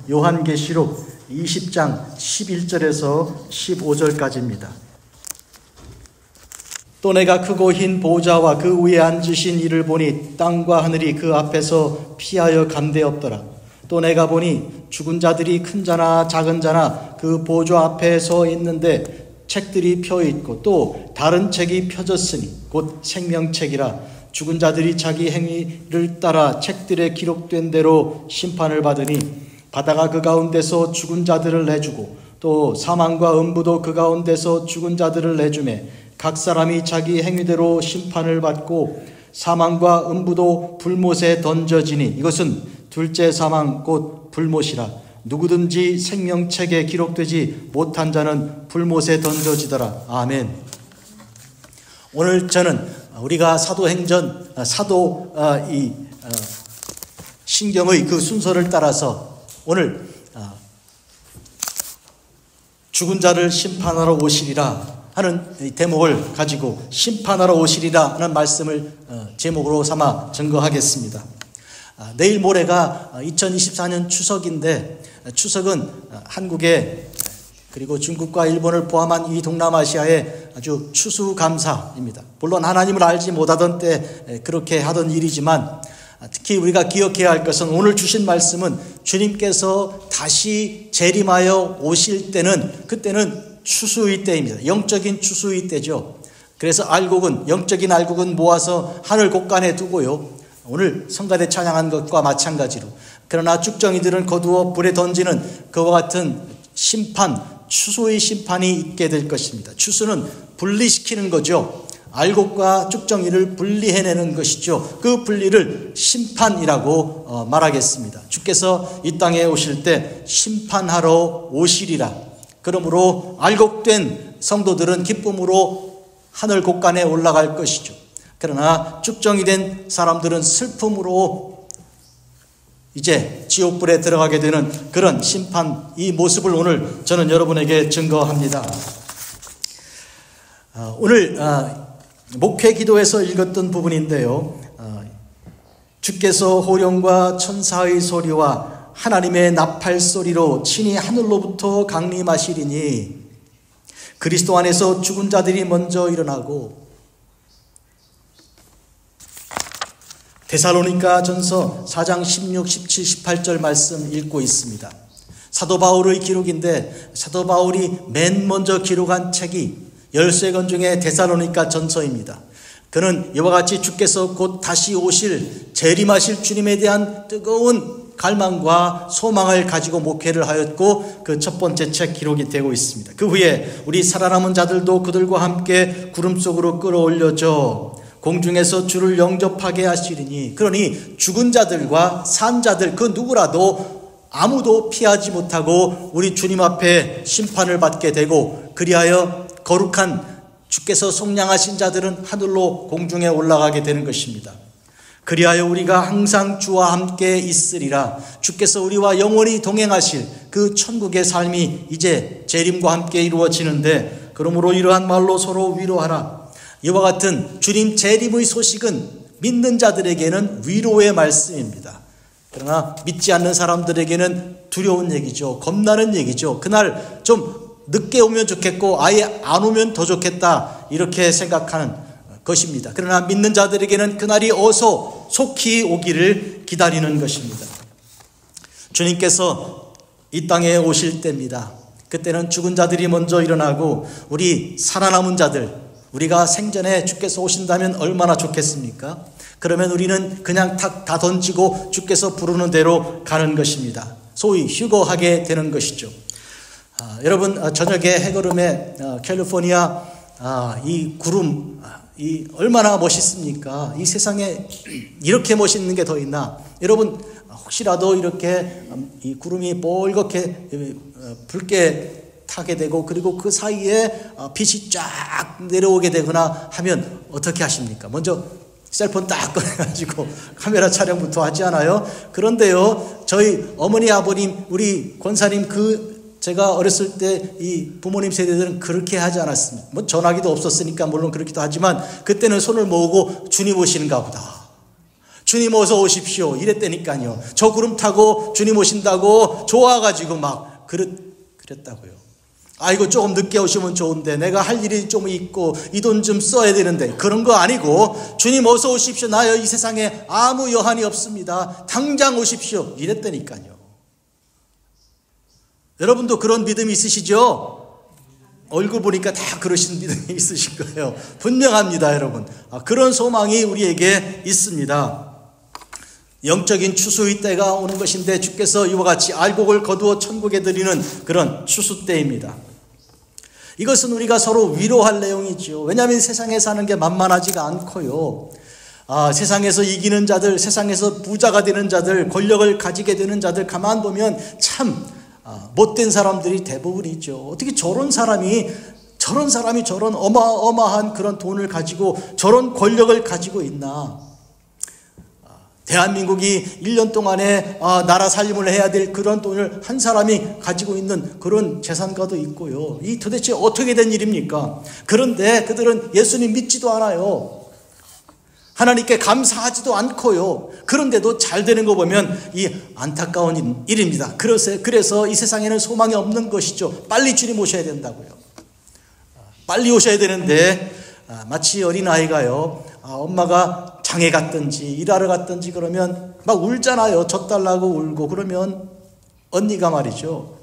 요한계시록 20장 11절에서 15절까지입니다. 또 내가 크고 흰 보좌와 그 위에 앉으신 이를 보니 땅과 하늘이 그 앞에서 피하여 간대었더라. 또 내가 보니 죽은 자들이 큰 자나 작은 자나 그 보좌 앞에 서 있는데 책들이 펴 있고 또 다른 책이 펴졌으니 곧 생명책이라. 죽은 자들이 자기 행위를 따라 책들에 기록된 대로 심판을 받으니 바다가 그 가운데서 죽은 자들을 내주고 또 사망과 음부도 그 가운데서 죽은 자들을 내주매 각 사람이 자기 행위대로 심판을 받고 사망과 음부도 불못에 던져지니 이것은 둘째 사망 곧 불못이라. 누구든지 생명책에 기록되지 못한 자는 불못에 던져지더라. 아멘. 오늘 저는 우리가 사도행전 신경의 그 순서를 따라서 오늘 죽은 자를 심판하러 오시리라 하는 대목을 가지고 심판하러 오시리라 하는 말씀을 제목으로 삼아 증거하겠습니다. 내일 모레가 2024년 추석인데 추석은 한국에 그리고 중국과 일본을 포함한 이 동남아시아의 아주 추수감사입니다. 물론 하나님을 알지 못하던 때 그렇게 하던 일이지만 특히 우리가 기억해야 할 것은 오늘 주신 말씀은 주님께서 다시 재림하여 오실 때는 그때는 추수의 때입니다. 영적인 추수의 때죠. 그래서 영적인 알곡은 모아서 하늘 곳간에 두고요. 오늘 성가대 찬양한 것과 마찬가지로 그러나 쭉정이들은 거두어 불에 던지는 그와 같은 추수의 심판이 있게 될 것입니다. 추수는 분리시키는 거죠. 알곡과 쭉정이를 분리해내는 것이죠. 그 분리를 심판이라고 말하겠습니다. 주께서 이 땅에 오실 때 심판하러 오시리라. 그러므로 알곡된 성도들은 기쁨으로 하늘 곳간에 올라갈 것이죠. 그러나 쭉정이 된 사람들은 슬픔으로 이제 지옥불에 들어가게 되는 그런 심판, 이 모습을 오늘 저는 여러분에게 증거합니다. 오늘 목회 기도에서 읽었던 부분인데요. 주께서 호령과 천사의 소리와 하나님의 나팔 소리로 친히 하늘로부터 강림하시리니 그리스도 안에서 죽은 자들이 먼저 일어나고 데살로니가 전서 4장 16, 17, 18절 말씀 읽고 있습니다. 사도 바울의 기록인데 사도 바울이 맨 먼저 기록한 책이 13권 중에 데살로니가 전서입니다. 그는 이와 같이 주께서 곧 다시 오실 재림하실 주님에 대한 뜨거운 갈망과 소망을 가지고 목회를 하였고 그 첫 번째 책 기록이 되고 있습니다. 그 후에 우리 살아남은 자들도 그들과 함께 구름 속으로 끌어올려져 공중에서 주를 영접하게 하시리니 그러니 죽은 자들과 산 자들 그 누구라도 아무도 피하지 못하고 우리 주님 앞에 심판을 받게 되고 그리하여 거룩한 주께서 속량하신 자들은 하늘로 공중에 올라가게 되는 것입니다. 그리하여 우리가 항상 주와 함께 있으리라. 주께서 우리와 영원히 동행하실 그 천국의 삶이 이제 재림과 함께 이루어지는데 그러므로 이러한 말로 서로 위로하라. 이와 같은 주님 재림의 소식은 믿는 자들에게는 위로의 말씀입니다. 그러나 믿지 않는 사람들에게는 두려운 얘기죠. 겁나는 얘기죠. 그날 좀 늦게 오면 좋겠고 아예 안 오면 더 좋겠다 이렇게 생각하는 것입니다. 그러나 믿는 자들에게는 그날이 어서 속히 오기를 기다리는 것입니다. 주님께서 이 땅에 오실 때입니다. 그때는 죽은 자들이 먼저 일어나고 우리 살아남은 자들 우리가 생전에 주께서 오신다면 얼마나 좋겠습니까? 그러면 우리는 그냥 다 던지고 주께서 부르는 대로 가는 것입니다. 소위 휴거하게 되는 것이죠. 여러분 저녁에 해거름에 캘리포니아 이 구름 얼마나 멋있습니까? 이 세상에 이렇게 멋있는 게 더 있나? 여러분 혹시라도 이렇게 이 구름이 뻘겋게 붉게 타게 되고 그리고 그 사이에 빛이 쫙 내려오게 되거나 하면 어떻게 하십니까? 먼저 셀폰 딱 꺼내가지고 카메라 촬영부터 하지 않아요? 그런데요 저희 어머니 아버님 우리 권사님 제가 어렸을 때 이 부모님 세대들은 그렇게 하지 않았습니다. 뭐 전화기도 없었으니까 물론 그렇기도 하지만 그때는 손을 모으고 주님 오시는가 보다. 주님 어서 오십시오 이랬다니까요. 저 구름 타고 주님 오신다고 좋아가지고 막 그랬다고요. 아이고 조금 늦게 오시면 좋은데 내가 할 일이 좀 있고 이 돈 좀 써야 되는데, 그런 거 아니고 주님 어서 오십시오. 나 이 세상에 아무 여한이 없습니다. 당장 오십시오 이랬다니까요. 여러분도 그런 믿음이 있으시죠? 얼굴 보니까 다 그러신 믿음이 있으신 거예요. 분명합니다, 여러분. 그런 소망이 우리에게 있습니다. 영적인 추수의 때가 오는 것인데 주께서 이와 같이 알곡을 거두어 천국에 드리는 그런 추수 때입니다. 이것은 우리가 서로 위로할 내용이죠. 왜냐하면 세상에 사는 게 만만하지가 않고요. 세상에서 이기는 자들, 세상에서 부자가 되는 자들, 권력을 가지게 되는 자들 가만 보면 참 못된 사람들이 대부분이죠. 어떻게 저런 사람이 저런 어마어마한 그런 돈을 가지고 저런 권력을 가지고 있나. 대한민국이 1년 동안에 나라 살림을 해야 될 그런 돈을 한 사람이 가지고 있는 그런 재산가도 있고요. 이 도대체 어떻게 된 일입니까? 그런데 그들은 예수님 믿지도 않아요. 하나님께 감사하지도 않고요. 그런데도 잘 되는 거 보면 이 안타까운 일입니다. 그래서 이 세상에는 소망이 없는 것이죠. 빨리 주님 오셔야 된다고요. 빨리 오셔야 되는데 마치 어린아이가요. 엄마가 장에 갔든지 일하러 갔든지 그러면 막 울잖아요. 젖달라고 울고. 그러면 언니가 말이죠.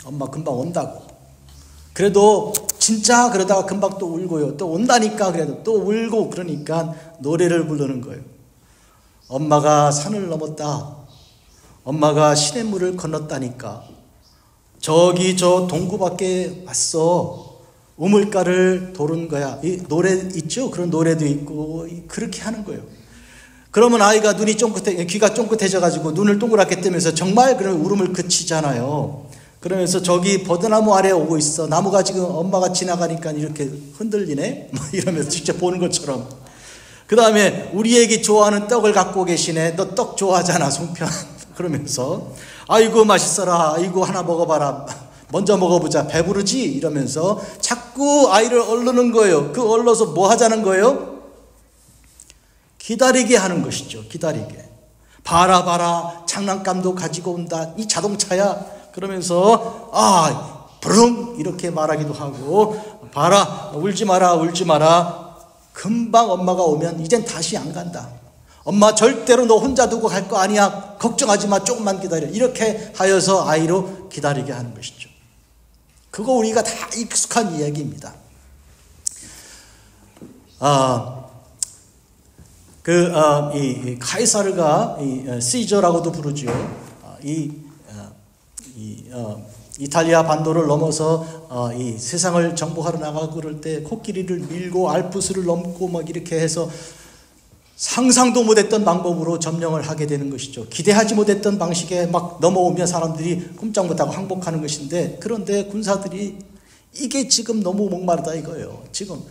엄마 금방 온다고. 그래도 진짜 그러다가 금방 또 울고요. 또 온다니까 그래도 또 울고. 그러니까 노래를 부르는 거예요. 엄마가 산을 넘었다. 엄마가 시냇물을 건넜다니까. 저기 저 동구밖에 왔어. 우물가를 도는 거야. 이 노래 있죠? 그런 노래도 있고 그렇게 하는 거예요. 그러면 아이가 귀가 쫑긋해져 가지고 눈을 동그랗게 뜨면서 정말 그런 울음을 그치잖아요. 그러면서 저기 버드나무 아래에 오고 있어. 나무가 지금 엄마가 지나가니까 이렇게 흔들리네. 이러면서 직접 보는 것처럼. 그 다음에 우리에게 좋아하는 떡을 갖고 계시네. 너 떡 좋아하잖아, 송편. 그러면서 아이고 맛있어라. 아이고 하나 먹어봐라. 먼저 먹어보자. 배부르지? 이러면서 자꾸 아이를 얼르는 거예요. 그 얼러서 뭐 하자는 거예요? 기다리게 하는 것이죠. 기다리게. 봐라 장난감도 가지고 온다. 이 자동차야. 그러면서 부릉 이렇게 말하기도 하고, 봐라 울지 마라. 금방 엄마가 오면 이젠 다시 안 간다. 엄마 절대로 너 혼자 두고 갈 거 아니야. 걱정하지 마. 조금만 기다려. 이렇게 하여서 아이로 기다리게 하는 것이죠. 그거 우리가 다 익숙한 이야기입니다. 이 카이사르가 시저라고도 부르죠. 이탈리아 반도를 넘어서 이 세상을 정복하러 나가고 그럴 때 코끼리를 밀고 알프스를 넘고 막 이렇게 해서 상상도 못했던 방법으로 점령을 하게 되는 것이죠. 기대하지 못했던 방식에 막 넘어오면 사람들이 꼼짝 못하고 항복하는 것인데, 그런데 군사들이 이게 지금 너무 목마르다 이거예요. 지금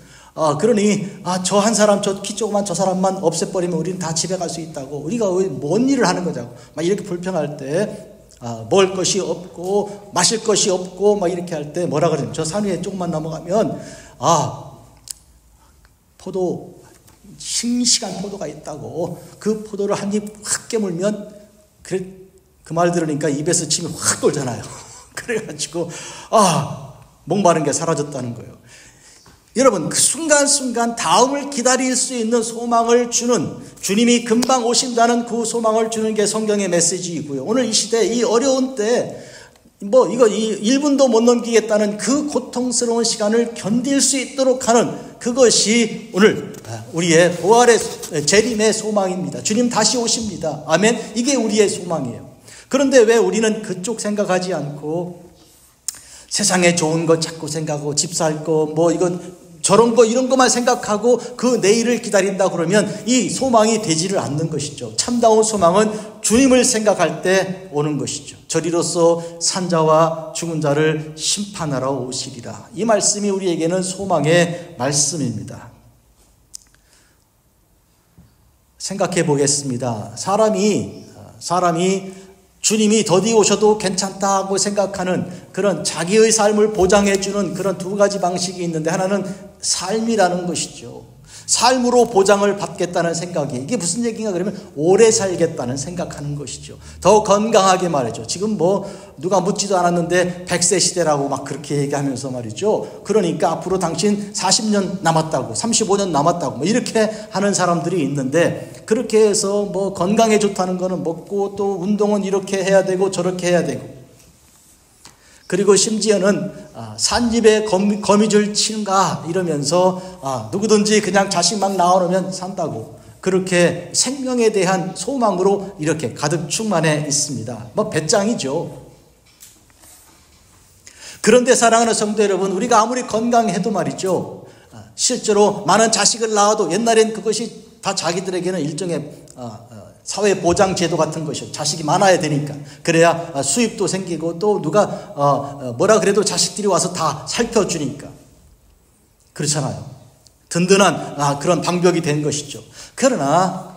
그러니 저 한 사람, 저 키 조그만 저 사람만 없애버리면 우리는 다 집에 갈 수 있다고. 우리가 왜 뭔 일을 하는 거냐고 막 이렇게 불평할 때, 먹을 것이 없고 마실 것이 없고 막 이렇게 할 때 뭐라 그러냐면, 저 산 위에 조금만 넘어가면 싱싱한 포도가 있다고. 그 포도를 한 입 확 깨물면 그 말 들으니까 입에서 침이 확 돌잖아요. 그래가지고 목마른 게 사라졌다는 거예요. 여러분, 그 순간순간 다음을 기다릴 수 있는 소망을 주는, 주님이 금방 오신다는 그 소망을 주는 게 성경의 메시지이고요. 오늘 이 시대, 이 어려운 때 이거 1분도 못 넘기겠다는 그 고통스러운 시간을 견딜 수 있도록 하는, 그것이 오늘 우리의 부활의 재림의 소망입니다. 주님 다시 오십니다. 아멘. 이게 우리의 소망이에요. 그런데 왜 우리는 그쪽 생각하지 않고 세상에 좋은 것 자꾸 생각하고, 집 살 거 이건 저런 거 이런 것만 생각하고 그 내일을 기다린다 그러면 이 소망이 되지를 않는 것이죠. 참다운 소망은 주님을 생각할 때 오는 것이죠. 저리로서 산자와 죽은 자를 심판하러 오시리라. 이 말씀이 우리에게는 소망의 말씀입니다. 생각해 보겠습니다. 사람이 주님이 더디 오셔도 괜찮다고 생각하는 그런 자기의 삶을 보장해 주는 그런 두 가지 방식이 있는데, 하나는 삶이라는 것이죠. 삶으로 보장을 받겠다는 생각이, 이게 무슨 얘기인가 그러면 오래 살겠다는 생각하는 것이죠. 더 건강하게 말이죠. 지금 뭐 누가 묻지도 않았는데 100세 시대라고 막 그렇게 얘기하면서 말이죠. 그러니까 앞으로 당신 40년 남았다고, 35년 남았다고 뭐 이렇게 하는 사람들이 있는데, 그렇게 해서 뭐 건강에 좋다는 거는 먹고 또 운동은 이렇게 해야 되고 저렇게 해야 되고, 그리고 심지어는 산집에 거미줄 치는가 이러면서 누구든지 그냥 자식 막 낳아놓으면 산다고, 그렇게 생명에 대한 소망으로 이렇게 가득 충만해 있습니다. 뭐 배짱이죠. 그런데 사랑하는 성도 여러분, 우리가 아무리 건강해도 말이죠, 실제로 많은 자식을 낳아도 옛날엔 그것이 다 자기들에게는 일종의 사회보장제도 같은 것이요. 자식이 많아야 되니까. 그래야 수입도 생기고 또 누가 뭐라 그래도 자식들이 와서 다 살펴주니까. 그렇잖아요. 든든한 그런 방벽이 된 것이죠. 그러나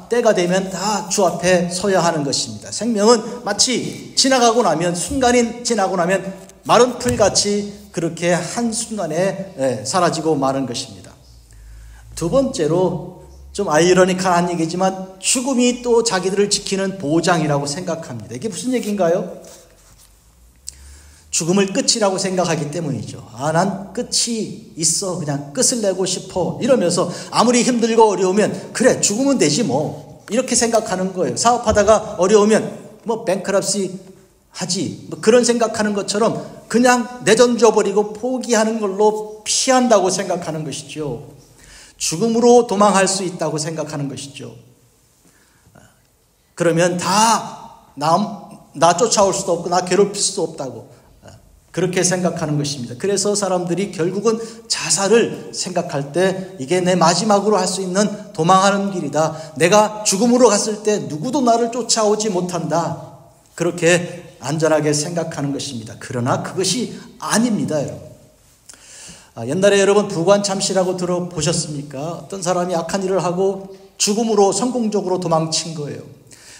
때가 되면 다 주 앞에 서야 하는 것입니다. 생명은 마치 지나가고 나면, 순간이 지나고 나면 마른 풀같이 그렇게 한순간에 사라지고 마는 것입니다. 두 번째로, 좀 아이러니컬한 얘기지만 죽음이 또 자기들을 지키는 보장이라고 생각합니다. 이게 무슨 얘기인가요? 죽음을 끝이라고 생각하기 때문이죠. 난 끝이 있어, 그냥 끝을 내고 싶어 이러면서 아무리 힘들고 어려우면 그래 죽으면 되지 뭐, 이렇게 생각하는 거예요. 사업하다가 어려우면 뭐 뱅크럽시 하지, 뭐 그런 생각하는 것처럼 그냥 내던져 버리고 포기하는 걸로 피한다고 생각하는 것이죠. 죽음으로 도망할 수 있다고 생각하는 것이죠. 그러면 나 쫓아올 수도 없고 나 괴롭힐 수도 없다고 그렇게 생각하는 것입니다. 그래서 사람들이 결국은 자살을 생각할 때 이게 내 마지막으로 할 수 있는 도망하는 길이다. 내가 죽음으로 갔을 때 누구도 나를 쫓아오지 못한다. 그렇게 안전하게 생각하는 것입니다. 그러나 그것이 아닙니다, 여러분. 옛날에 여러분 부관참시라고 들어보셨습니까? 어떤 사람이 악한 일을 하고 죽음으로 성공적으로 도망친 거예요.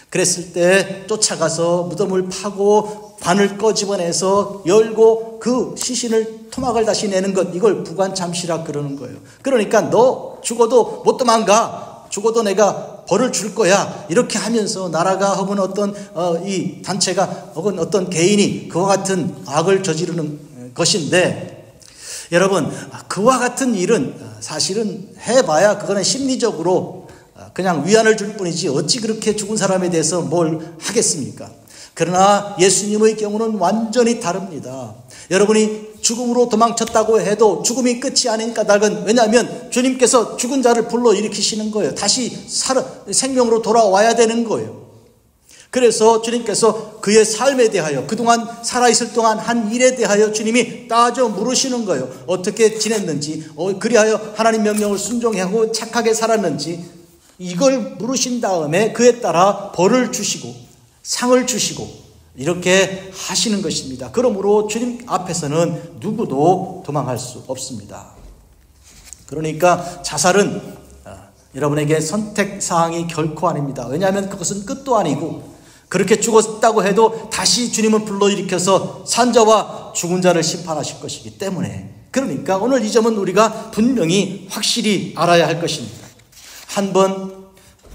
그랬을 때 쫓아가서 무덤을 파고 관을 꺼집어내서 열고 그 시신을 토막을 다시 내는 것, 이걸 부관참시라 그러는 거예요. 그러니까 너 죽어도 못 도망가, 죽어도 내가 벌을 줄 거야, 이렇게 하면서 나라가 혹은 어떤 이 단체가 혹은 어떤 개인이 그와 같은 악을 저지르는 것인데, 여러분 그와 같은 일은 사실은 해봐야 그거는 심리적으로 그냥 위안을 줄 뿐이지 어찌 그렇게 죽은 사람에 대해서 뭘 하겠습니까? 그러나 예수님의 경우는 완전히 다릅니다. 여러분이 죽음으로 도망쳤다고 해도 죽음이 끝이 아닌 까닭은, 왜냐하면 주님께서 죽은 자를 불러일으키시는 거예요. 다시 생명으로 돌아와야 되는 거예요. 그래서 주님께서 그의 삶에 대하여, 그동안 살아있을 동안 한 일에 대하여 주님이 따져 물으시는 거예요. 어떻게 지냈는지, 그리하여 하나님 명령을 순종하고 착하게 살았는지, 이걸 물으신 다음에 그에 따라 벌을 주시고 상을 주시고 이렇게 하시는 것입니다. 그러므로 주님 앞에서는 누구도 도망할 수 없습니다. 그러니까 자살은 여러분에게 선택사항이 결코 아닙니다. 왜냐하면 그것은 끝도 아니고, 그렇게 죽었다고 해도 다시 주님은 불러일으켜서 산자와 죽은 자를 심판하실 것이기 때문에, 그러니까 오늘 이 점은 우리가 분명히 확실히 알아야 할 것입니다. 한번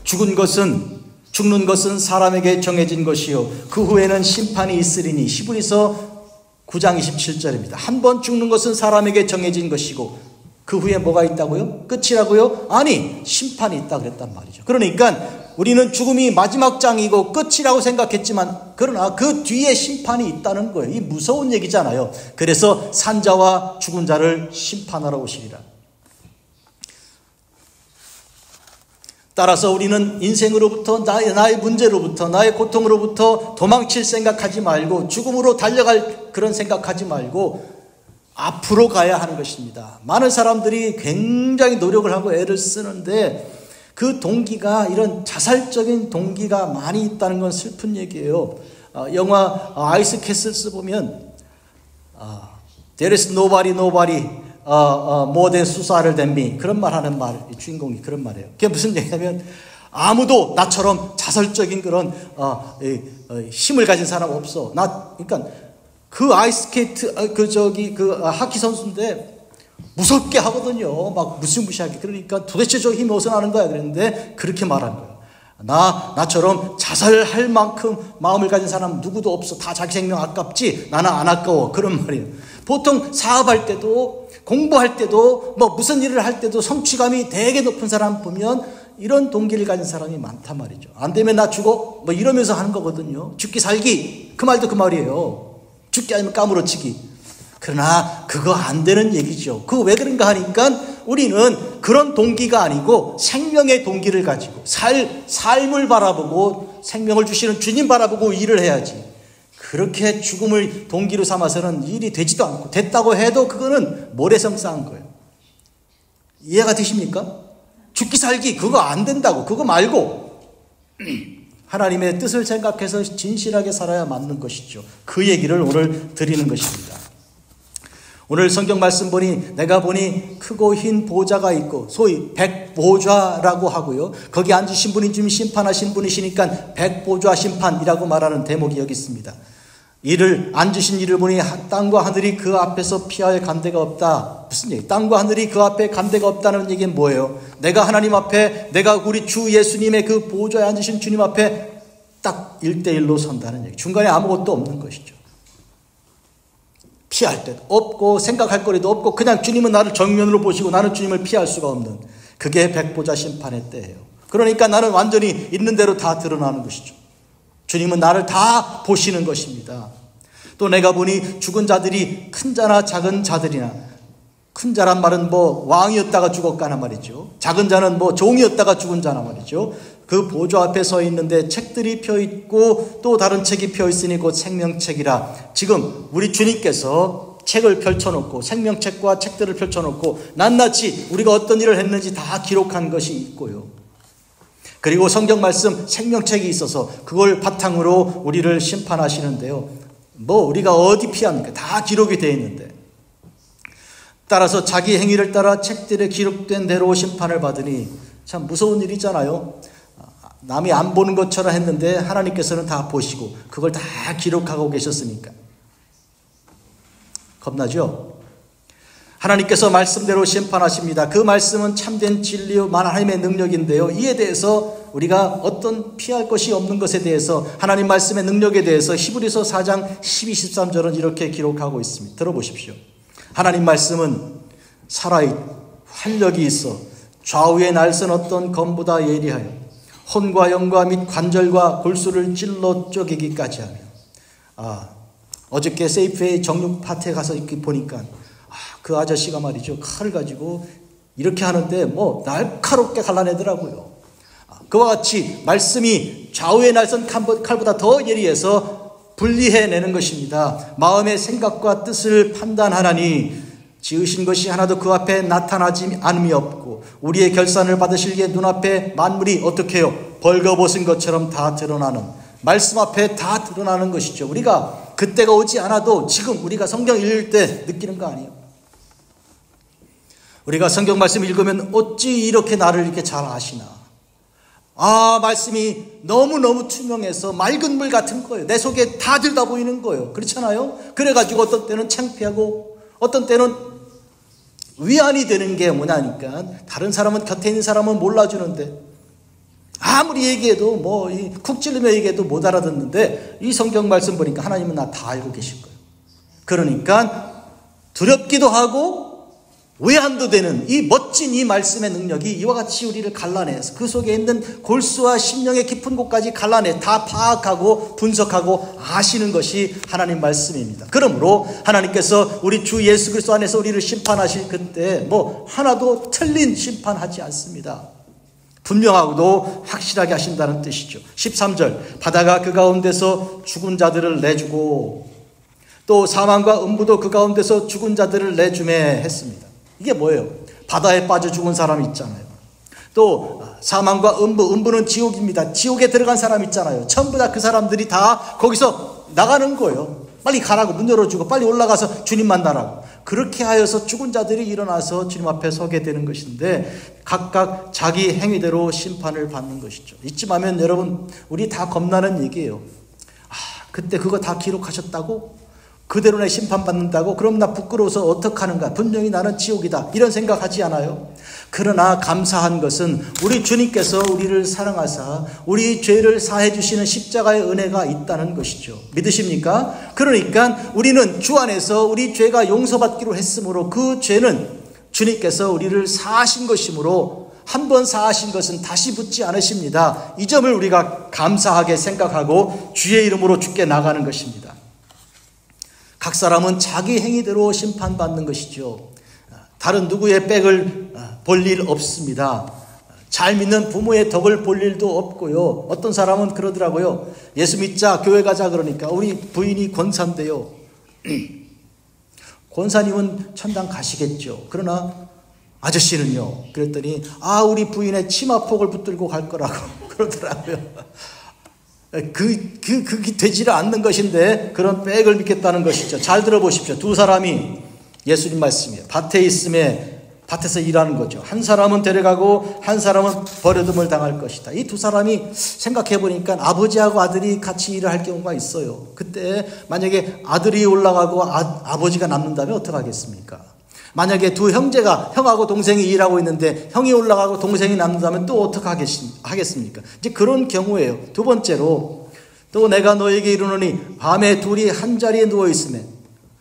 죽는 것은 사람에게 정해진 것이요 그 후에는 심판이 있으리니, 히브리서 9장 27절입니다. 한번 죽는 것은 사람에게 정해진 것이고 그 후에 뭐가 있다고요? 끝이라고요? 아니, 심판이 있다 그랬단 말이죠. 그러니까 우리는 죽음이 마지막 장이고 끝이라고 생각했지만, 그러나 그 뒤에 심판이 있다는 거예요. 이 무서운 얘기잖아요. 그래서 산자와 죽은 자를 심판하러 오시리라. 따라서 우리는 인생으로부터, 나의 문제로부터, 나의 고통으로부터 도망칠 생각하지 말고, 죽음으로 달려갈 그런 생각하지 말고 앞으로 가야 하는 것입니다. 많은 사람들이 굉장히 노력을 하고 애를 쓰는데 그 동기가, 이런 자살적인 동기가 많이 있다는 건 슬픈 얘기예요. 영화 아이스 캐슬스 보면 There is nobody more than suicidal than me, 그런 말 하는 주인공이 그런 말이에요. 그게 무슨 얘기냐면, 아무도 나처럼 자살적인 그런 힘을 가진 사람 없어. 그러니까 그 아이스케이트 그 하키 선수인데 무섭게 하거든요. 막 무시무시하게. 그러니까 도대체 저 힘이 어디서 나는 거야? 그랬는데 그렇게 말한 거예요. 나처럼 자살할 만큼 마음을 가진 사람 누구도 없어. 다 자기 생명 아깝지? 나는 안 아까워. 그런 말이에요. 보통 사업할 때도, 공부할 때도, 뭐 무슨 일을 할 때도 성취감이 되게 높은 사람 보면 이런 동기를 가진 사람이 많단 말이죠. 안 되면 나 죽어? 뭐 이러면서 하는 거거든요. 죽기 살기. 그 말도 그 말이에요. 죽기 아니면 까무러치기. 그러나 그거 안 되는 얘기죠. 그거 왜 그런가 하니까 우리는 그런 동기가 아니고 생명의 동기를 가지고 삶을 바라보고 생명을 주시는 주님 바라보고 일을 해야지. 그렇게 죽음을 동기로 삼아서는 일이 되지도 않고 됐다고 해도 그거는 모래성 쌓은 거예요. 이해가 되십니까? 죽기 살기 그거 안 된다고. 그거 말고 하나님의 뜻을 생각해서 진실하게 살아야 맞는 것이죠. 그 얘기를 오늘 드리는 것입니다. 오늘 성경 말씀 내가 보니 크고 흰 보좌가 있고 소위 백보좌라고 하고요. 거기 앉으신 분이 지금 심판하신 분이시니까 백보좌 심판이라고 말하는 대목이 여기 있습니다. 앉으신 이를 보니 땅과 하늘이 그 앞에서 피할 간데가 없다. 무슨 얘기? 땅과 하늘이 그 앞에 간데가 없다는 얘기는 뭐예요? 내가 하나님 앞에, 내가 우리 주 예수님의 그 보좌에 앉으신 주님 앞에 딱 1대1로 선다는 얘기. 중간에 아무것도 없는 것이죠. 피할 데도 없고 생각할 거리도 없고 그냥 주님은 나를 정면으로 보시고 나는 주님을 피할 수가 없는, 그게 백보좌 심판의 때예요. 그러니까 나는 완전히 있는 대로 다 드러나는 것이죠. 주님은 나를 다 보시는 것입니다. 또 내가 보니 죽은 자들이 큰 자나 작은 자들이나, 큰 자란 말은 뭐 왕이었다가 죽었다는 말이죠. 작은 자는 뭐 종이었다가 죽은 자란 말이죠. 그 보좌 앞에 서 있는데 책들이 펴 있고 또 다른 책이 펴 있으니 곧 생명책이라. 지금 우리 주님께서 책을 펼쳐놓고 생명책과 책들을 펼쳐놓고 낱낱이 우리가 어떤 일을 했는지 다 기록한 것이 있고요. 그리고 성경 말씀 생명책이 있어서 그걸 바탕으로 우리를 심판하시는데요. 뭐 우리가 어디 피합니까? 다 기록이 되어 있는데. 따라서 자기 행위를 따라 책들에 기록된 대로 심판을 받으니, 참 무서운 일이잖아요. 남이 안 보는 것처럼 했는데 하나님께서는 다 보시고 그걸 다 기록하고 계셨으니까. 겁나죠? 하나님께서 말씀대로 심판하십니다. 그 말씀은 참된 진리요 하나님의 능력인데요. 이에 대해서 우리가 어떤 피할 것이 없는 것에 대해서, 하나님 말씀의 능력에 대해서 히브리서 4장 12, 13절은 이렇게 기록하고 있습니다. 들어보십시오. 하나님 말씀은 살아있고 활력이 있어 좌우의 날선 어떤 검보다 예리하여 혼과 영과 및 관절과 골수를 찔러 쪼개기까지 하며. 어저께 세이프의 정육 파트에 가서 이렇게 보니까 그 아저씨가 말이죠, 칼을 가지고 이렇게 하는데 뭐 날카롭게 갈라내더라고요. 그와 같이 말씀이 좌우의 날선 칼보다 더 예리해서 분리해내는 것입니다. 마음의 생각과 뜻을 판단하나니 지으신 것이 하나도 그 앞에 나타나지 않음이 없고 우리의 결산을 받으실기에 눈앞에 만물이 어떻게 해요? 벌거벗은 것처럼 다 드러나는, 말씀 앞에 다 드러나는 것이죠. 우리가 그때가 오지 않아도 지금 우리가 성경 읽을 때 느끼는 거 아니에요? 우리가 성경 말씀 읽으면 어찌 이렇게 나를 이렇게 잘 아시나. 말씀이 너무너무 투명해서 맑은 물 같은 거예요. 내 속에 다 들다 보이는 거예요. 그렇잖아요? 그래가지고 어떤 때는 창피하고 어떤 때는 위안이 되는 게 뭐냐니까, 다른 사람은, 곁에 있는 사람은 몰라주는데 아무리 얘기해도 쿡 찔르며 얘기해도 못 알아듣는데 이 성경 말씀 보니까 하나님은 나 다 알고 계실 거예요. 그러니까 두렵기도 하고 외안도 되는 이 멋진 이 말씀의 능력이 이와 같이 우리를 갈라내서 그 속에 있는 골수와 심령의 깊은 곳까지 갈라내 다 파악하고 분석하고 아시는 것이 하나님 말씀입니다. 그러므로 하나님께서 우리 주 예수 그리스도 안에서 우리를 심판하실 그때 하나도 틀린 심판하지 않습니다. 분명하고도 확실하게 하신다는 뜻이죠. 13절, 바다가 그 가운데서 죽은 자들을 내주고 또 사망과 음부도 그 가운데서 죽은 자들을 내주매 했습니다. 이게 뭐예요? 바다에 빠져 죽은 사람이 있잖아요. 또 사망과 음부는 지옥입니다. 지옥에 들어간 사람 있잖아요. 전부 다 그 사람들이 다 거기서 나가는 거예요. 빨리 가라고, 문 열어주고 빨리 올라가서 주님 만나라고. 그렇게 하여서 죽은 자들이 일어나서 주님 앞에 서게 되는 것인데 각각 자기 행위대로 심판을 받는 것이죠. 잊지 마면 여러분, 우리 다 겁나는 얘기예요. 그때 그거 다 기록하셨다고? 그대로 내 심판받는다고? 그럼 나 부끄러워서 어떡하는가? 분명히 나는 지옥이다. 이런 생각하지 않아요? 그러나 감사한 것은 우리 주님께서 우리를 사랑하사 우리 죄를 사해 주시는 십자가의 은혜가 있다는 것이죠. 믿으십니까? 그러니까 우리는 주 안에서 우리 죄가 용서받기로 했으므로 그 죄는 주님께서 우리를 사하신 것이므로 한 번 사하신 것은 다시 붙지 않으십니다. 이 점을 우리가 감사하게 생각하고 주의 이름으로 주께 나가는 것입니다. 각 사람은 자기 행위대로 심판받는 것이죠. 다른 누구의 백을 볼 일 없습니다. 잘 믿는 부모의 덕을 볼 일도 없고요. 어떤 사람은 그러더라고요. 예수 믿자, 교회 가자 그러니까 우리 부인이 권사인데요. 권사님은 천당 가시겠죠. 그러나 아저씨는요. 그랬더니 우리 부인의 치마폭을 붙들고 갈 거라고 그러더라고요. 그게 되지를 않는 것인데 그런 백을 믿겠다는 것이죠. 잘 들어보십시오. 두 사람이 예수님 말씀이에요. 밭에 있음에 밭에서 일하는 거죠. 한 사람은 데려가고 한 사람은 버려둠을 당할 것이다. 이 두 사람이 생각해 보니까 아버지하고 아들이 같이 일을 할 경우가 있어요. 그때 만약에 아들이 올라가고 아버지가 남는다면 어떡하겠습니까? 만약에 두 형제가 형하고 동생이 일하고 있는데 형이 올라가고 동생이 남는다면 또 어떡하겠습니까? 이제 그런 경우예요. 두 번째로 또 내가 너에게 이르노니 밤에 둘이 한 자리에 누워 있으면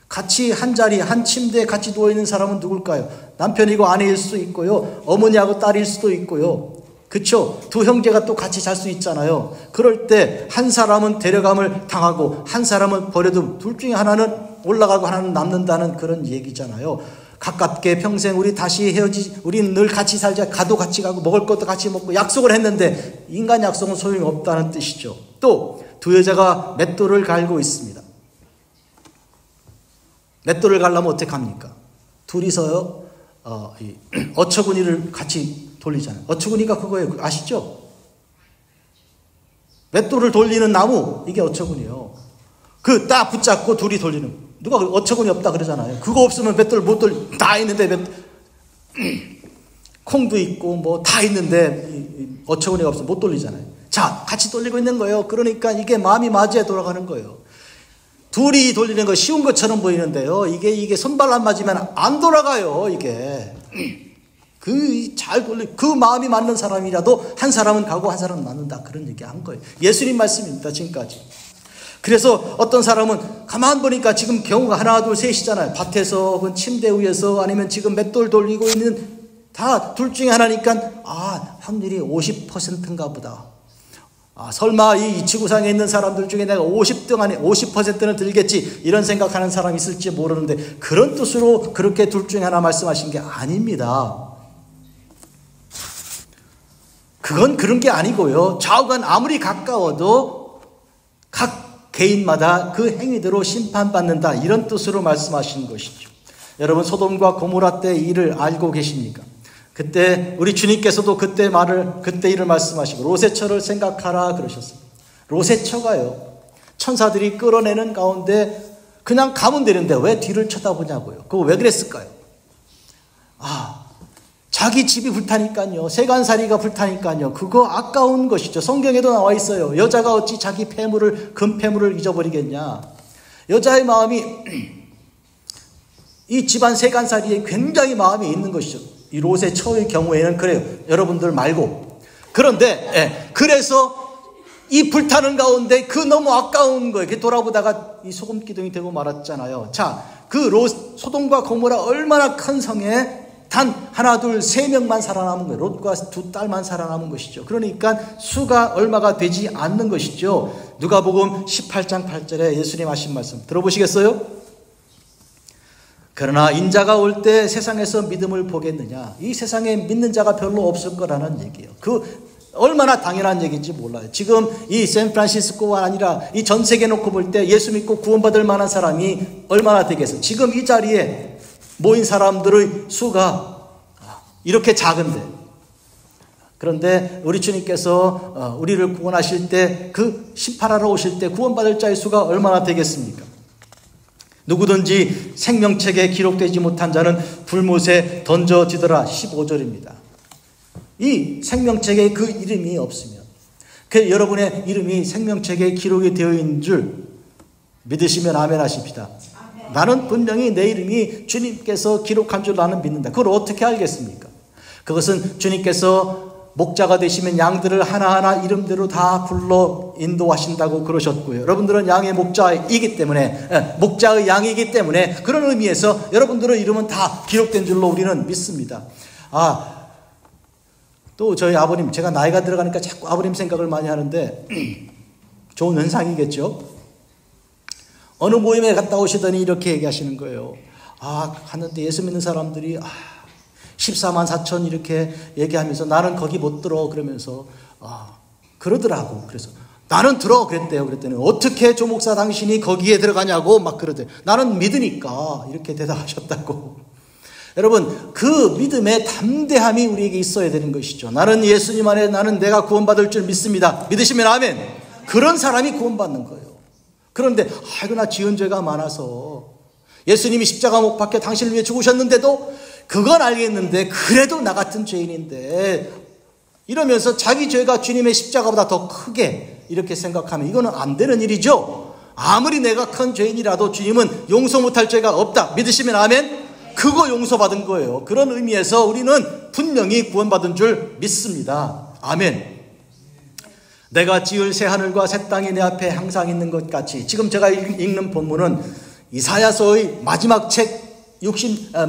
같이 한 자리, 한 침대에 같이 누워있는 사람은 누굴까요? 남편이고 아내일 수도 있고요. 어머니하고 딸일 수도 있고요. 그렇죠? 두 형제가 또 같이 잘 수 있잖아요. 그럴 때 한 사람은 데려감을 당하고 한 사람은 버려둠, 둘 중에 하나는 올라가고 하나는 남는다는 그런 얘기잖아요. 가깝게 평생 우리 다시 우리는 늘 같이 살자, 가도 같이 가고 먹을 것도 같이 먹고 약속을 했는데 인간 약속은 소용이 없다는 뜻이죠. 또 두 여자가 맷돌을 갈고 있습니다. 맷돌을 갈려면 어떻게 합니까? 둘이서요, 어처구니를 같이 돌리잖아요. 어처구니가 그거예요. 아시죠? 맷돌을 돌리는 나무, 이게 어처구니요. 그 딱 붙잡고 둘이 돌리는. 누가 어처구니 없다 그러잖아요. 그거 없으면 맷돌 못 돌리, 다 있는데 콩도 있고 뭐 다 있는데 어처구니가 없으면 못 돌리잖아요. 자, 같이 돌리고 있는 거예요. 그러니까 이게 마음이 맞아야 돌아가는 거예요. 둘이 돌리는 거 쉬운 것처럼 보이는데요. 이게 손발 안 맞으면 안 돌아가요, 이게. 그 마음이 맞는 사람이라도 한 사람은 가고 한 사람은 맞는다. 그런 얘기 한 거예요. 예수님 말씀입니다, 지금까지. 그래서 어떤 사람은 가만 보니까 지금 경우가 하나, 둘, 셋이잖아요. 밭에서, 혹은 침대 위에서, 아니면 지금 맷돌 돌리고 있는 다 둘 중에 하나니까, 확률이 50%인가 보다. 설마 이 지구상에 있는 사람들 중에 내가 50등 안에 50%는 들겠지 이런 생각하는 사람이 있을지 모르는데 그런 뜻으로 그렇게 둘 중에 하나 말씀하신 게 아닙니다. 그건 그런 게 아니고요. 좌우간 아무리 가까워도 각 개인마다 그 행위대로 심판받는다 이런 뜻으로 말씀하신 것이죠. 여러분 소돔과 고모라 때 일을 알고 계십니까? 그때 우리 주님께서도 그때 일을 말씀하시고 롯의 생각하라 그러셨어요. 롯의 처가요. 천사들이 끌어내는 가운데 그냥 가면 되는데 왜 뒤를 쳐다보냐고요. 그거 왜 그랬을까요? 자기 집이 불타니까요. 세간살이가 불타니까요. 그거 아까운 것이죠. 성경에도 나와 있어요. 여자가 어찌 자기 금패물을 잊어버리겠냐. 여자의 마음이 이 집안 세간살이에 굉장히 마음이 있는 것이죠. 이 롯의 처의 경우에는 그래요. 여러분들 말고. 그런데 그래서 이 불타는 가운데 그 너무 아까운 거예요. 이렇게 돌아보다가 이 소금 기둥이 되고 말았잖아요. 자, 그 소돔과 고모라 얼마나 큰 성에 단 하나, 둘, 세 명만 살아남은 거예요. 롯과 두 딸만 살아남은 것이죠. 그러니까 수가 얼마가 되지 않는 것이죠. 누가복음 18장 8절에 예수님 하신 말씀 들어보시겠어요? 그러나 인자가 올 때 세상에서 믿음을 보겠느냐. 이 세상에 믿는 자가 별로 없을 거라는 얘기예요. 얼마나 당연한 얘기인지 몰라요. 지금 이 샌프란시스코가 아니라 이 전 세계 놓고 볼 때 예수 믿고 구원받을 만한 사람이 얼마나 되겠어요. 지금 이 자리에 모인 사람들의 수가 이렇게 작은데. 그런데 우리 주님께서 우리를 구원하실 때 그 심판하러 오실 때 구원받을 자의 수가 얼마나 되겠습니까? 누구든지 생명책에 기록되지 못한 자는 불못에 던져지더라. 15절입니다. 이 생명책에 그 이름이 없으면 여러분의 이름이 생명책에 기록이 되어 있는 줄 믿으시면 아멘 하십시다. 나는 분명히 내 이름이 주님께서 기록한 줄 나는 믿는다. 그걸 어떻게 알겠습니까? 그것은 주님께서 목자가 되시면 양들을 하나하나 이름대로 다 불러 인도하신다고 그러셨고요. 여러분들은 양의 목자이기 때문에, 목자의 양이기 때문에 그런 의미에서 여러분들의 이름은 다 기록된 줄로 우리는 믿습니다. 또 저희 아버님, 제가 나이가 들어가니까 자꾸 아버님 생각을 많이 하는데 좋은 현상이겠죠. 어느 모임에 갔다 오시더니 이렇게 얘기하시는 거예요. 갔는데 예수 믿는 사람들이 14만 4천 이렇게 얘기하면서 나는 거기 못 들어 그러면서 그러더라고. 그래서 나는 들어 그랬대요. 그랬더니 어떻게 조 목사 당신이 거기에 들어가냐고 막 그러대. 나는 믿으니까 이렇게 대답하셨다고. 여러분, 그 믿음의 담대함이 우리에게 있어야 되는 것이죠. 나는 예수님 안에 나는 내가 구원받을 줄 믿습니다. 믿으시면 아멘. 그런 사람이 구원받는 거예요. 그런데 나 지은 죄가 많아서 예수님이 십자가 못 박혀 당신을 위해 죽으셨는데도 그건 알겠는데 그래도 나 같은 죄인인데 이러면서 자기 죄가 주님의 십자가보다 더 크게 이렇게 생각하면 이거는 안 되는 일이죠. 아무리 내가 큰 죄인이라도 주님은 용서 못할 죄가 없다. 믿으시면 아멘. 그거 용서받은 거예요. 그런 의미에서 우리는 분명히 구원받은 줄 믿습니다. 아멘. 내가 지을 새 하늘과 새 땅이 내 앞에 항상 있는 것 같이. 지금 제가 읽는 본문은 이사야서의 마지막 책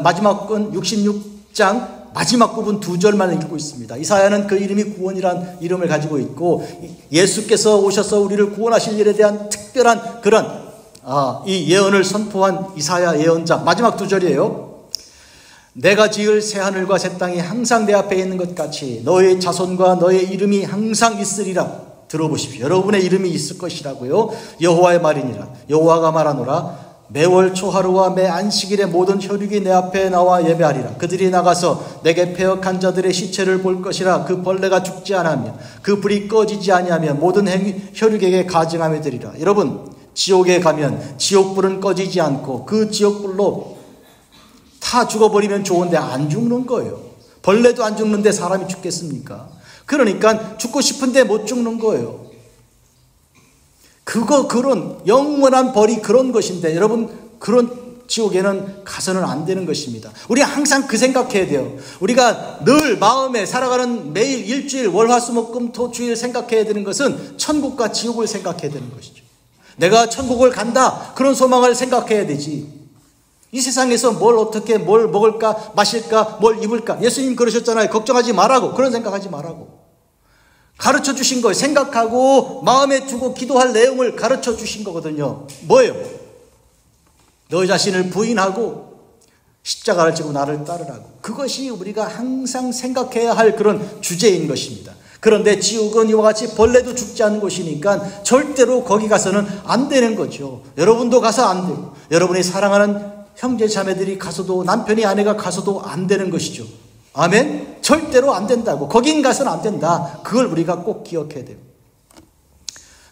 마지막 건 66장 마지막 부분 2절만 읽고 있습니다. 이사야는 그 이름이 구원이란 이름을 가지고 있고 예수께서 오셔서 우리를 구원하실 일에 대한 특별한 그런 이 예언을 선포한 이사야 예언자 마지막 2절이에요. 내가 지을 새 하늘과 새 땅이 항상 내 앞에 있는 것 같이 너의 자손과 너의 이름이 항상 있으리라. 들어보십시오. 여러분의 이름이 있을 것이라고요. 여호와의 말이니라. 여호와가 말하노라. 매월 초하루와 매 안식일에 모든 혈육이 내 앞에 나와 예배하리라. 그들이 나가서 내게 패역한 자들의 시체를 볼 것이라. 그 벌레가 죽지 아니하며 그 불이 꺼지지 아니하며 모든 혈육에게 가증함이 되리라. 여러분, 지옥에 가면 지옥불은 꺼지지 않고 그 지옥불로 다 죽어버리면 좋은데 안 죽는 거예요. 벌레도 안 죽는데 사람이 죽겠습니까? 그러니까 죽고 싶은데 못 죽는 거예요. 그런 영원한 벌이 그런 것인데 여러분, 그런 지옥에는 가서는 안 되는 것입니다. 우리 항상 그 생각해야 돼요. 우리가 늘 마음에 살아가는 매일 일주일 월화수목금 주일 생각해야 되는 것은 천국과 지옥을 생각해야 되는 것이죠. 내가 천국을 간다, 그런 소망을 생각해야 되지. 이 세상에서 뭘 어떻게 뭘 먹을까 마실까 뭘 입을까. 예수님 그러셨잖아요. 걱정하지 말라고. 그런 생각하지 말라고. 가르쳐 주신 거 생각하고 마음에 두고 기도할 내용을 가르쳐 주신 거거든요. 뭐예요? 너 자신을 부인하고 십자가를 지고 나를 따르라고. 그것이 우리가 항상 생각해야 할 그런 주제인 것입니다. 그런데 지옥은 이와 같이 벌레도 죽지 않는 곳이니까 절대로 거기 가서는 안 되는 거죠. 여러분도 가서 안 되고 여러분이 사랑하는 형제 자매들이 가서도 남편이 아내가 가서도 안 되는 것이죠. 아멘? 절대로 안 된다고. 거긴 가서는 안 된다. 그걸 우리가 꼭 기억해야 돼요.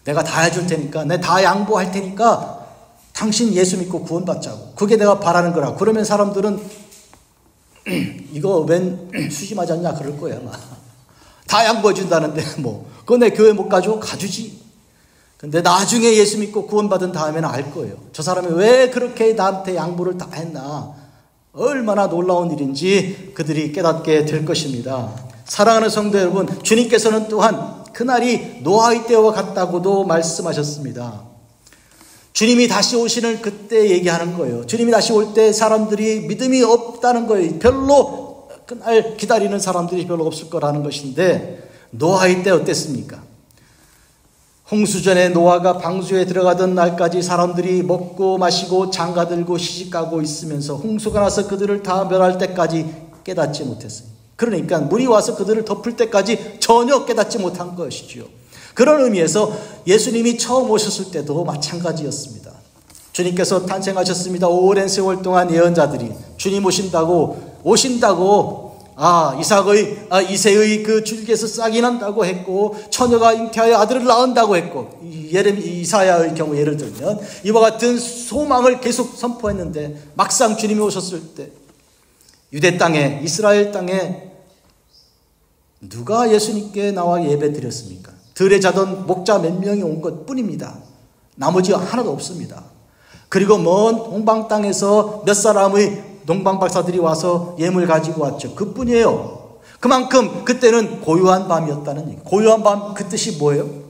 내가 다 해줄 테니까, 내가 다 양보할 테니까 당신 예수 믿고 구원받자고. 그게 내가 바라는 거라. 그러면 사람들은 이거 웬 수지 맞았냐 그럴 거야 아마. 다 양보해 준다는데 그거 내 교회 못 가줘? 가주지. 근데 나중에 예수 믿고 구원받은 다음에는 알 거예요. 저 사람이 왜 그렇게 나한테 양보를 다 했나. 얼마나 놀라운 일인지 그들이 깨닫게 될 것입니다. 사랑하는 성도 여러분, 주님께서는 또한 그날이 노아의 때와 같다고도 말씀하셨습니다. 주님이 다시 오시는 그때 얘기하는 거예요. 주님이 다시 올 때 사람들이 믿음이 없다는 거예요. 별로 그날 기다리는 사람들이 별로 없을 거라는 것인데 노아의 때 어땠습니까? 홍수전에 노아가 방주에 들어가던 날까지 사람들이 먹고 마시고 장가들고 시집가고 있으면서 홍수가 나서 그들을 다 멸할 때까지 깨닫지 못했어요. 그러니까 물이 와서 그들을 덮을 때까지 전혀 깨닫지 못한 것이지요. 그런 의미에서 예수님이 처음 오셨을 때도 마찬가지였습니다. 주님께서 탄생하셨습니다. 오랜 세월 동안 예언자들이 주님 오신다고 이새의 그 줄기에서 싹이 난다고 했고 처녀가 잉태하여 아들을 낳는다고 했고 이사야의 경우 예를 들면 이와 같은 소망을 계속 선포했는데 막상 주님이 오셨을 때 유대 땅에 이스라엘 땅에 누가 예수님께 나와 예배 드렸습니까? 들에 자던 목자 몇 명이 온 것 뿐입니다. 나머지가 하나도 없습니다. 그리고 먼 동방 땅에서 몇 사람의 동방 박사들이 와서 예물 가지고 왔죠. 그뿐이에요. 그만큼 그때는 고요한 밤이었다는 얘기. 고요한 밤, 그 뜻이 뭐예요?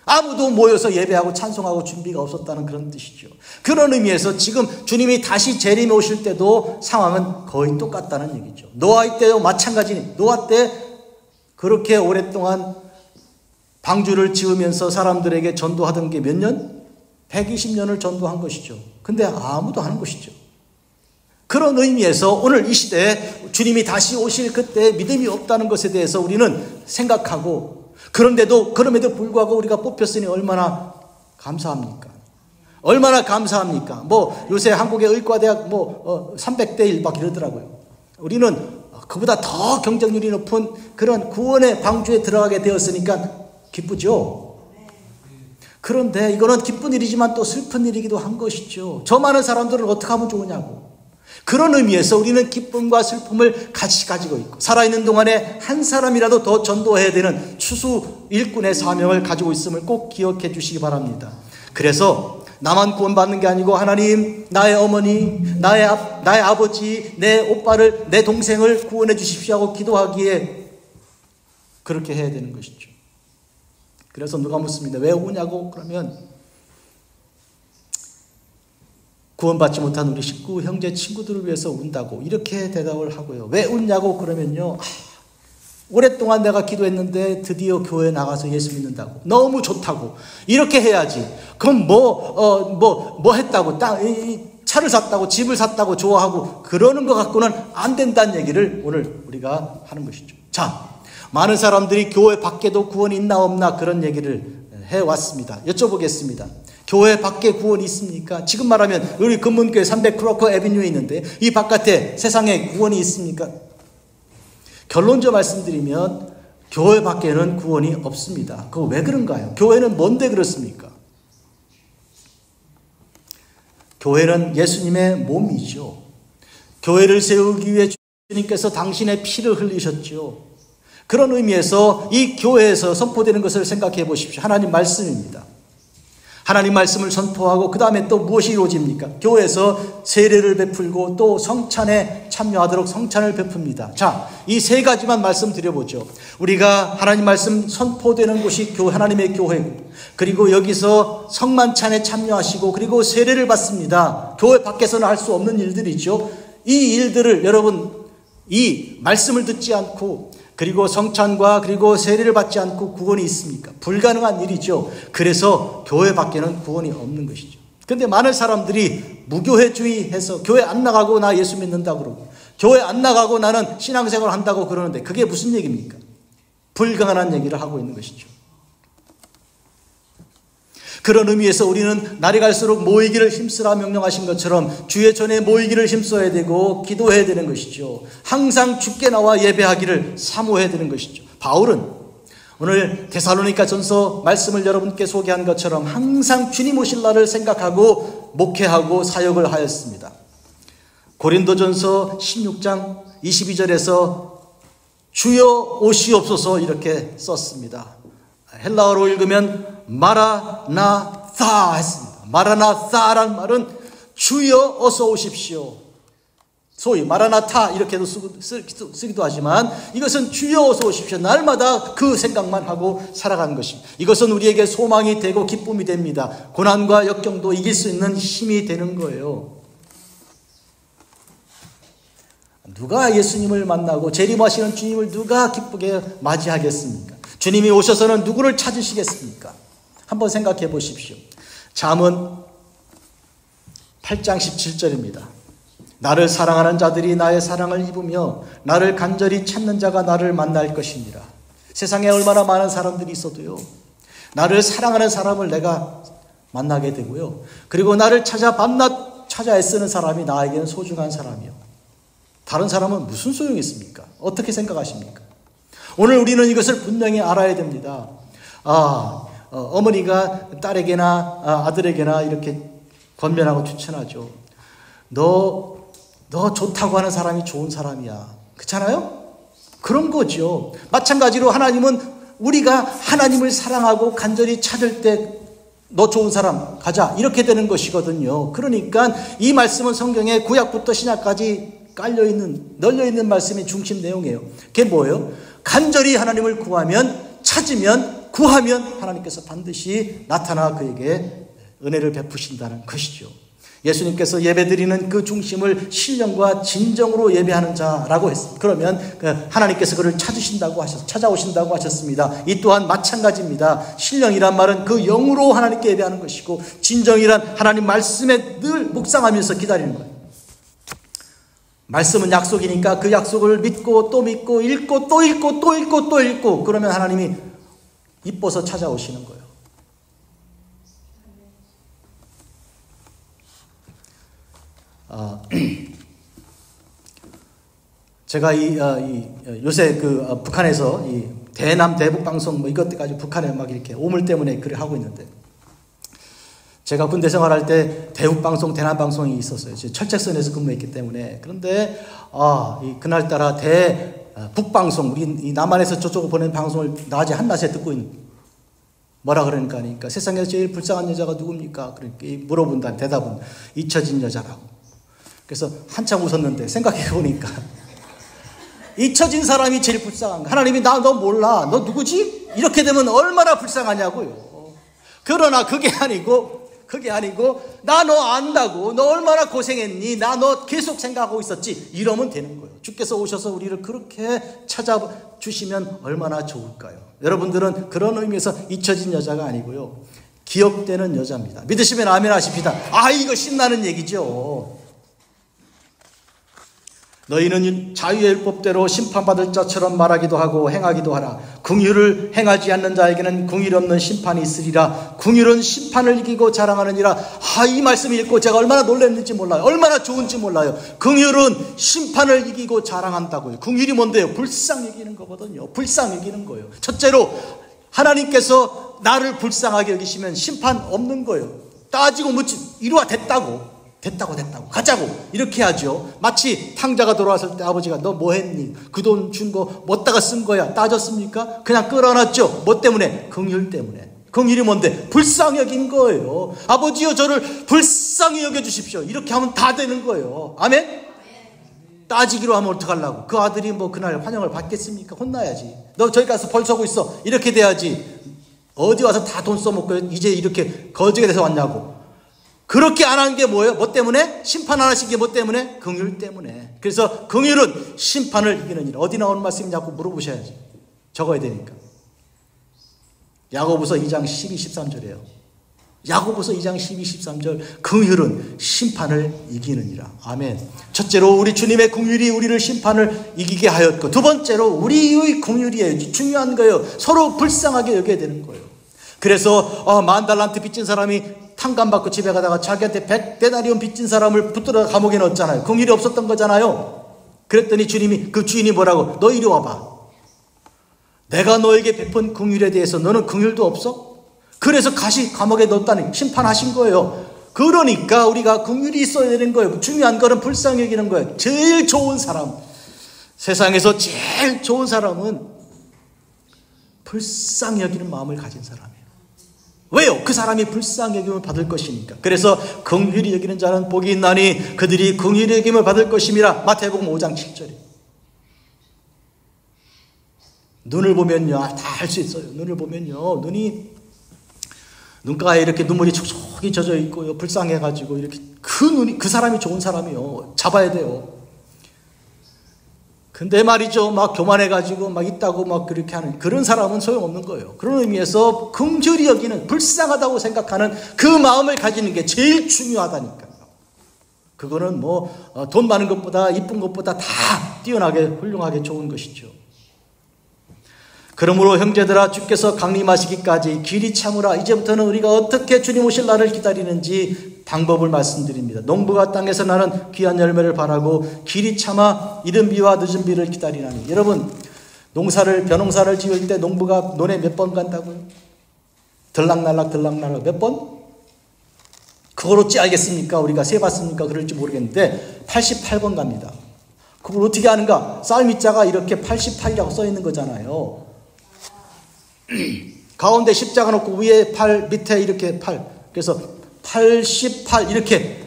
아무도 모여서 예배하고 찬송하고 준비가 없었다는 그런 뜻이죠. 그런 의미에서 지금 주님이 다시 재림에 오실 때도 상황은 거의 똑같다는 얘기죠. 노아의 때도 마찬가지니, 노아 때 그렇게 오랫동안 방주를 지으면서 사람들에게 전도하던 게 몇 년? 120년을 전도한 것이죠. 근데 아무도 하는 것이죠. 그런 의미에서 오늘 이 시대에 주님이 다시 오실 그때 믿음이 없다는 것에 대해서 우리는 생각하고, 그럼에도 불구하고 우리가 뽑혔으니 얼마나 감사합니까? 얼마나 감사합니까? 요새 한국의 의과대학 300대 1 막 이러더라고요. 우리는 그보다 더 경쟁률이 높은 그런 구원의 방주에 들어가게 되었으니까 기쁘죠. 그런데 이거는 기쁜 일이지만 또 슬픈 일이기도 한 것이죠. 저 많은 사람들은 어떻게 하면 좋으냐고. 그런 의미에서 우리는 기쁨과 슬픔을 같이 가지고 있고, 살아있는 동안에 한 사람이라도 더 전도해야 되는 추수 일꾼의 사명을 가지고 있음을 꼭 기억해 주시기 바랍니다. 그래서 나만 구원받는 게 아니고 하나님, 나의 어머니, 나의 아버지, 내 오빠를, 내 동생을 구원해 주십시오 하고 기도하기에 그렇게 해야 되는 것이죠. 그래서 누가 묻습니다. 왜 오냐고? 그러면 구원받지 못한 우리 식구, 형제, 친구들을 위해서 운다고 이렇게 대답을 하고요. 왜 웃냐고? 그러면요, 오랫동안 내가 기도했는데 드디어 교회에 나가서 예수 믿는다고, 너무 좋다고, 이렇게 해야지. 그럼 뭐 했다고, 차를 샀다고, 집을 샀다고 좋아하고 그러는 것 갖고는 안 된다는 얘기를 오늘 우리가 하는 것이죠. 자, 많은 사람들이 교회 밖에도 구원이 있나 없나 그런 얘기를 해왔습니다. 여쭤보겠습니다. 교회 밖에 구원이 있습니까? 지금 말하면 우리 금문교회 300 크로커 애비뉴에 있는데 이 바깥에 세상에 구원이 있습니까? 결론적으로 말씀드리면 교회 밖에는 구원이 없습니다. 그거 왜 그런가요? 교회는 뭔데 그렇습니까? 교회는 예수님의 몸이죠. 교회를 세우기 위해 주님께서 당신의 피를 흘리셨죠. 그런 의미에서 이 교회에서 선포되는 것을 생각해 보십시오. 하나님 말씀입니다. 하나님 말씀을 선포하고 그 다음에 또 무엇이 이루어집니까? 교회에서 세례를 베풀고 또 성찬에 참여하도록 성찬을 베풉니다. 자, 이 세 가지만 말씀드려보죠. 우리가 하나님 말씀 선포되는 곳이 하나님의 교회고, 그리고 여기서 성만찬에 참여하시고 그리고 세례를 받습니다. 교회 밖에서는 할 수 없는 일들이죠. 이 일들을 여러분, 이 말씀을 듣지 않고 그리고 성찬과 그리고 세례를 받지 않고 구원이 있습니까? 불가능한 일이죠. 그래서 교회 밖에는 구원이 없는 것이죠. 그런데 많은 사람들이 무교회주의해서 교회 안 나가고 나 예수 믿는다 그러고, 교회 안 나가고 나는 신앙생활 한다고 그러는데 그게 무슨 얘기입니까? 불가능한 얘기를 하고 있는 것이죠. 그런 의미에서 우리는 날이 갈수록 모이기를 힘쓰라 명령하신 것처럼 주의 전에 모이기를 힘써야 되고 기도해야 되는 것이죠. 항상 주께 나와 예배하기를 사모해야 되는 것이죠. 바울은 오늘 데살로니가 전서 말씀을 여러분께 소개한 것처럼 항상 주님 오실 날을 생각하고 목회하고 사역을 하였습니다. 고린도전서 16장 22절에서 주여 오시옵소서 이렇게 썼습니다. 헬라어로 읽으면 마라나사 했습니다. 마라나사라는 말은 주여 어서 오십시오. 소위 마라나타 이렇게도 쓰기도 하지만 이것은 주여 어서 오십시오. 날마다 그 생각만 하고 살아가는 것입니다. 이것은 우리에게 소망이 되고 기쁨이 됩니다. 고난과 역경도 이길 수 있는 힘이 되는 거예요. 누가 예수님을 만나고 재림하시는 주님을 누가 기쁘게 맞이하겠습니까? 주님이 오셔서는 누구를 찾으시겠습니까? 한번 생각해 보십시오. 잠언 8장 17절입니다. 나를 사랑하는 자들이 나의 사랑을 입으며 나를 간절히 찾는 자가 나를 만날 것이니라. 세상에 얼마나 많은 사람들이 있어도요, 나를 사랑하는 사람을 내가 만나게 되고요, 그리고 나를 밤낮 찾아 애쓰는 사람이 나에게는 소중한 사람이요. 다른 사람은 무슨 소용이 있습니까? 어떻게 생각하십니까? 오늘 우리는 이것을 분명히 알아야 됩니다. 어머니가 딸에게나 아들에게나 이렇게 권면하고 추천하죠. 너 좋다고 하는 사람이 좋은 사람이야. 그렇잖아요? 그런 거죠. 마찬가지로 하나님은 우리가 하나님을 사랑하고 간절히 찾을 때 너 좋은 사람 가자 이렇게 되는 것이거든요. 그러니까 이 말씀은 성경에 구약부터 신약까지 널려있는 말씀이 중심 내용이에요. 그게 뭐예요? 간절히 하나님을 구하면, 찾으면, 구하면 하나님께서 반드시 나타나 그에게 은혜를 베푸신다는 것이죠. 예수님께서 예배드리는 그 중심을 신령과 진정으로 예배하는 자라고 했습니다. 그러면 하나님께서 그를 찾아오신다고 하셨습니다. 이 또한 마찬가지입니다. 신령이란 말은 그 영으로 하나님께 예배하는 것이고, 진정이란 하나님 말씀에 늘 묵상하면서 기다리는 거예요. 말씀은 약속이니까 그 약속을 믿고 또 믿고 읽고 또 읽고 또 읽고 또 읽고, 그러면 하나님이 이뻐서 찾아오시는 거예요. 제가 요새 북한에서 이 대남 대북 방송 뭐 이것 가지고 북한에 막 이렇게 오물 때문에 글을 하고 있는데, 제가 군대 생활할 때 대북 방송, 대남 방송이 있었어요. 철책선에서 근무했기 때문에. 그런데 그날따라 북 방송, 우리 이 남한에서 저쪽으로 보낸 방송을 낮에 한낮에 듣고 있는, 뭐라 그러니까 세상에서 제일 불쌍한 여자가 누굽니까? 그렇게 물어본다는 대답은 잊혀진 여자라고. 그래서 한참 웃었는데 생각해 보니까 잊혀진 사람이 제일 불쌍한 거야. 하나님이 너 몰라, 너 누구지? 이렇게 되면 얼마나 불쌍하냐고요. 그러나 그게 아니고 나 너 안다고, 너 얼마나 고생했니, 나 너 계속 생각하고 있었지, 이러면 되는 거예요. 주께서 오셔서 우리를 그렇게 찾아주시면 얼마나 좋을까요? 여러분들은 그런 의미에서 잊혀진 여자가 아니고요, 기억되는 여자입니다. 믿으시면 아멘 하십시다. 이거 신나는 얘기죠. 너희는 자유의 율법대로 심판받을 자처럼 말하기도 하고 행하기도 하라. 긍휼을 행하지 않는 자에게는 긍휼 없는 심판이 있으리라. 긍휼은 심판을 이기고 자랑하느니라. 이 말씀 읽고 제가 얼마나 놀랐는지 몰라요. 얼마나 좋은지 몰라요. 긍휼은 심판을 이기고 자랑한다고요. 긍휼이 뭔데요? 불쌍히 여기는 거거든요. 불쌍히 여기는 거예요. 첫째로 하나님께서 나를 불쌍하게 여기시면 심판 없는 거예요. 따지고 묻지, 이리와 됐다고 가자고 이렇게 하죠. 마치 탕자가 돌아왔을 때 아버지가 너 뭐 했니? 그 돈 준 거 뭐다가 쓴 거야? 따졌습니까? 그냥 끌어놨죠. 뭐 때문에? 긍휼 때문에. 긍휼이 뭔데? 불쌍히 여긴 거예요. 아버지여 저를 불쌍히 여겨주십시오. 이렇게 하면 다 되는 거예요. 아멘? 따지기로 하면 어떡하려고? 그 아들이 뭐 그날 환영을 받겠습니까? 혼나야지. 너 저기 가서 벌 서고 있어. 이렇게 돼야지. 어디 와서 다 돈 써먹고 이제 이렇게 거지가 돼서 왔냐고. 그렇게 안 한 게 뭐예요? 뭐 때문에? 심판 안 하신 게 뭐 때문에? 긍휼 때문에. 그래서 긍휼은 심판을 이기는 일. 어디 나오는 말씀인지 자꾸 물어보셔야지. 적어야 되니까. 야고보서 2장 12, 13절이에요. 야고보서 2장 12, 13절. 긍휼은 심판을 이기느니라. 아멘. 첫째로 우리 주님의 긍휼이 우리를 심판을 이기게 하였고, 두 번째로 우리의 긍휼이에요. 중요한 거예요. 서로 불쌍하게 여겨야 되는 거예요. 그래서 10,000달란트 빚진 사람이 탕감받고 집에 가다가 자기한테 100데나리온 빚진 사람을 붙들어 감옥에 넣었잖아요. 긍휼이 없었던 거잖아요. 그랬더니 그 주인이 뭐라고? 너 이리 와봐. 내가 너에게 베푼 긍휼에 대해서 너는 긍휼도 없어? 그래서 감옥에 넣었다니 심판하신 거예요. 그러니까 우리가 긍휼이 있어야 되는 거예요. 중요한 거는 불쌍히 여기는 거예요. 제일 좋은 사람, 세상에서 제일 좋은 사람은 불쌍히 여기는 마음을 가진 사람이에요. 왜요? 그 사람이 불쌍히 여김을 받을 것이니까. 그래서 긍휼히 여기는 자는 복이 있나니 그들이 긍휼히 여김을 받을 것임이라. 마태복음 5장 7절에. 눈을 보면요, 다 할 수 있어요. 눈을 보면요, 눈가에 이렇게 눈물이 촉촉이 젖어 있고요, 불쌍해가지고 이렇게 그 사람이 좋은 사람이요. 잡아야 돼요. 근데 말이죠, 막 교만해가지고 막 있다고 막 그렇게 하는 그런 사람은 소용없는 거예요. 그런 의미에서 긍휼히 여기는, 불쌍하다고 생각하는 그 마음을 가지는 게 제일 중요하다니까요. 그거는 돈 많은 것보다 이쁜 것보다 다 뛰어나게 훌륭하게 좋은 것이죠. 그러므로 형제들아, 주께서 강림하시기까지 길이 참으라. 이제부터는 우리가 어떻게 주님 오실 날을 기다리는지 방법을 말씀드립니다. 농부가 땅에서 나는 귀한 열매를 바라고 길이 참아 이른 비와 늦은 비를 기다리나니. 여러분, 벼농사를 지을 때 농부가 논에 몇 번 간다고요? 들락날락 몇 번? 그걸 어찌 알겠습니까? 우리가 세봤습니까? 그럴지 모르겠는데 88번 갑니다. 그걸 어떻게 아는가? 쌀 밑자가 이렇게 88이라고 써 있는 거잖아요. 가운데 십자가 놓고 위에 팔, 밑에 이렇게 팔. 그래서 88 이렇게.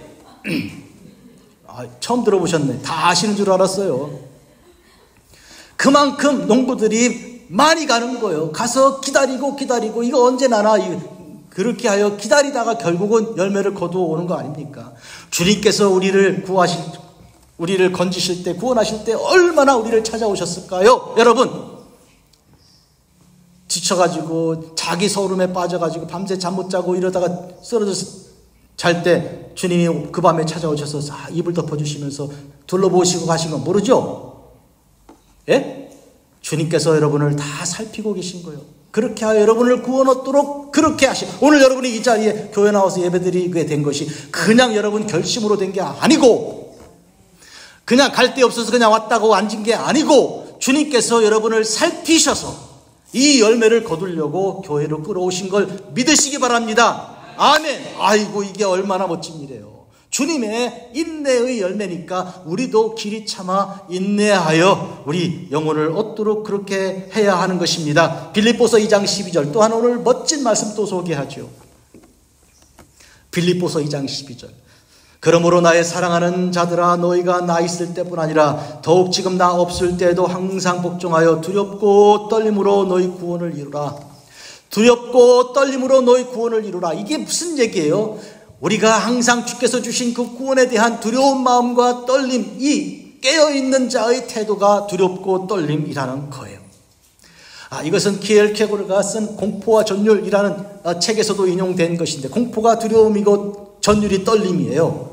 처음 들어보셨네. 다 아시는 줄 알았어요. 그만큼 농부들이 많이 가는 거예요. 가서 기다리고 이거 언제 나나 그렇게 하여 기다리다가 결국은 열매를 거두어 오는 거 아닙니까? 주님께서 우리를 건지실 때, 구원하실 때 얼마나 우리를 찾아오셨을까요? 여러분, 지쳐가지고 자기 소름에 빠져가지고 밤새 잠 못 자고 이러다가 쓰러져서 잘 때 주님이 그 밤에 찾아오셔서 이불 덮어주시면서 둘러보시고 가신 건 모르죠? 예? 주님께서 여러분을 다 살피고 계신 거예요. 그렇게 하여 여러분을 구원 얻도록 그렇게 오늘 여러분이 이 자리에 교회 나와서 예배드리게 된 것이 그냥 여러분 결심으로 된 게 아니고, 그냥 갈 데 없어서 그냥 왔다고 앉은 게 아니고, 주님께서 여러분을 살피셔서 이 열매를 거두려고 교회로 끌어오신 걸 믿으시기 바랍니다. 아멘. 아이고, 이게 얼마나 멋진 일이에요. 주님의 인내의 열매니까 우리도 길이 참아 인내하여 우리 영혼을 얻도록 그렇게 해야 하는 것입니다. 빌립보서 2장 12절 또한 오늘 멋진 말씀 또 소개하죠. 빌립보서 2장 12절. 그러므로 나의 사랑하는 자들아, 너희가 나 있을 때뿐 아니라 더욱 지금 나 없을 때에도 항상 복종하여 두렵고 떨림으로 너희 구원을 이루라. 두렵고 떨림으로 너희 구원을 이루라. 이게 무슨 얘기예요? 우리가 항상 주께서 주신 그 구원에 대한 두려운 마음과 떨림, 이 깨어있는 자의 태도가 두렵고 떨림이라는 거예요. 이것은 키엘케고르가 쓴 공포와 전율이라는 책에서도 인용된 것인데, 공포가 두려움이고 전율이 떨림이에요.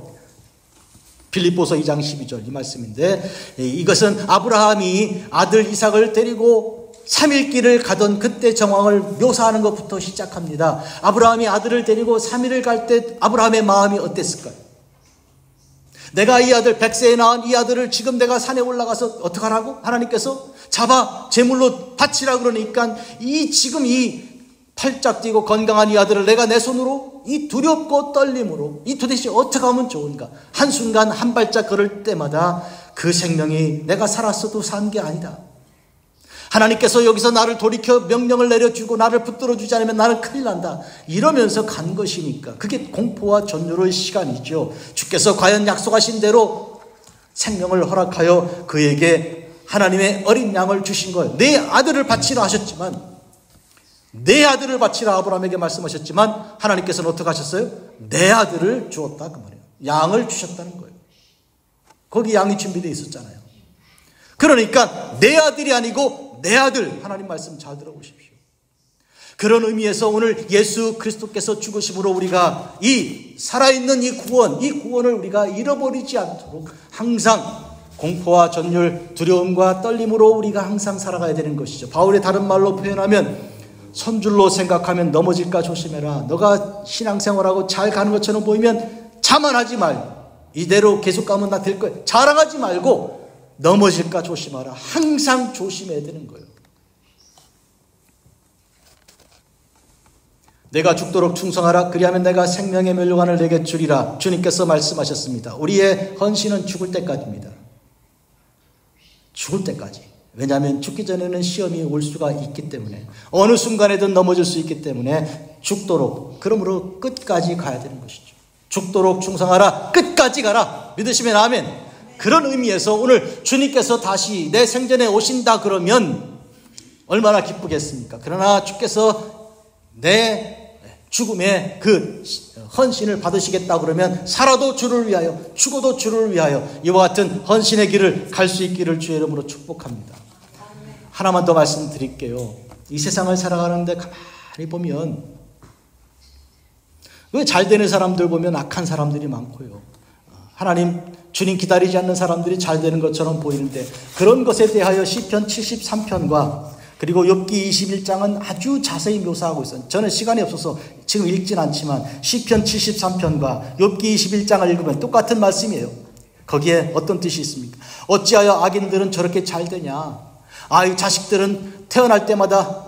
빌립보서 2장 12절 이 말씀인데, 이것은 아브라함이 아들 이삭을 데리고 3일 길을 가던 그때 정황을 묘사하는 것부터 시작합니다. 아브라함이 아들을 데리고 3일을 갈 때 아브라함의 마음이 어땠을까요? 내가 이 아들, 100세에 낳은 이 아들을 지금 내가 산에 올라가서 어떡하라고? 하나님께서 잡아 제물로 바치라 그러니까 지금 이 팔짝 뛰고 건강한 이 아들을 내가 내 손으로 이 두렵고 떨림으로 도대체 어떻게 하면 좋은가? 한순간 한 발짝 걸을 때마다 그 생명이 내가 살았어도 산 게 아니다. 하나님께서 여기서 나를 돌이켜 명령을 내려주고 나를 붙들어주지 않으면 나는 큰일 난다. 이러면서 간 것이니까 그게 공포와 전율의 시간이죠. 주께서 과연 약속하신 대로 생명을 허락하여 그에게 하나님의 어린 양을 주신 거예요. 내 아들을 바치라 하셨지만, 내 아들을 바치라 아브라함에게 말씀하셨지만 하나님께서는 어떻게 하셨어요? 내 아들을 주었다 그 말이에요. 양을 주셨다는 거예요. 거기 양이 준비되어 있었잖아요. 그러니까 내 아들이 아니고 내 아들, 하나님 말씀 잘 들어보십시오. 그런 의미에서 오늘 예수 그리스도께서 죽으심으로 우리가 이 살아있는 이 구원을 우리가 잃어버리지 않도록 항상 공포와 전율, 두려움과 떨림으로 우리가 항상 살아가야 되는 것이죠. 바울의 다른 말로 표현하면 선줄로 생각하면 넘어질까 조심해라. 너가 신앙생활하고 잘 가는 것처럼 보이면 자만하지 말고 이대로 계속 가면 나 될 거야. 자랑하지 말고 넘어질까 조심하라. 항상 조심해야 되는 거예요. 내가 죽도록 충성하라. 그리하면 내가 생명의 면류관을 내게 주리라. 주님께서 말씀하셨습니다. 우리의 헌신은 죽을 때까지입니다. 죽을 때까지. 왜냐하면 죽기 전에는 시험이 올 수가 있기 때문에, 어느 순간에든 넘어질 수 있기 때문에 죽도록, 그러므로 끝까지 가야 되는 것이죠. 죽도록 충성하라. 끝까지 가라. 믿으시면 아멘. 그런 의미에서 오늘 주님께서 다시 내 생전에 오신다 그러면 얼마나 기쁘겠습니까? 그러나 주께서 내 죽음의 그 헌신을 받으시겠다 그러면 살아도 주를 위하여, 죽어도 주를 위하여 이와 같은 헌신의 길을 갈 수 있기를 주의 이름으로 축복합니다. 하나만 더 말씀드릴게요. 이 세상을 살아가는데 가만히 보면 왜 잘 되는 사람들 보면 악한 사람들이 많고요. 하나님 주님 기다리지 않는 사람들이 잘 되는 것처럼 보이는데, 그런 것에 대하여 시편 73편과 그리고 욥기 21장은 아주 자세히 묘사하고 있어요. 저는 시간이 없어서 지금 읽진 않지만 시편 73편과 욥기 21장을 읽으면 똑같은 말씀이에요. 거기에 어떤 뜻이 있습니까? 어찌하여 악인들은 저렇게 잘 되냐? 자식들은 태어날 때마다,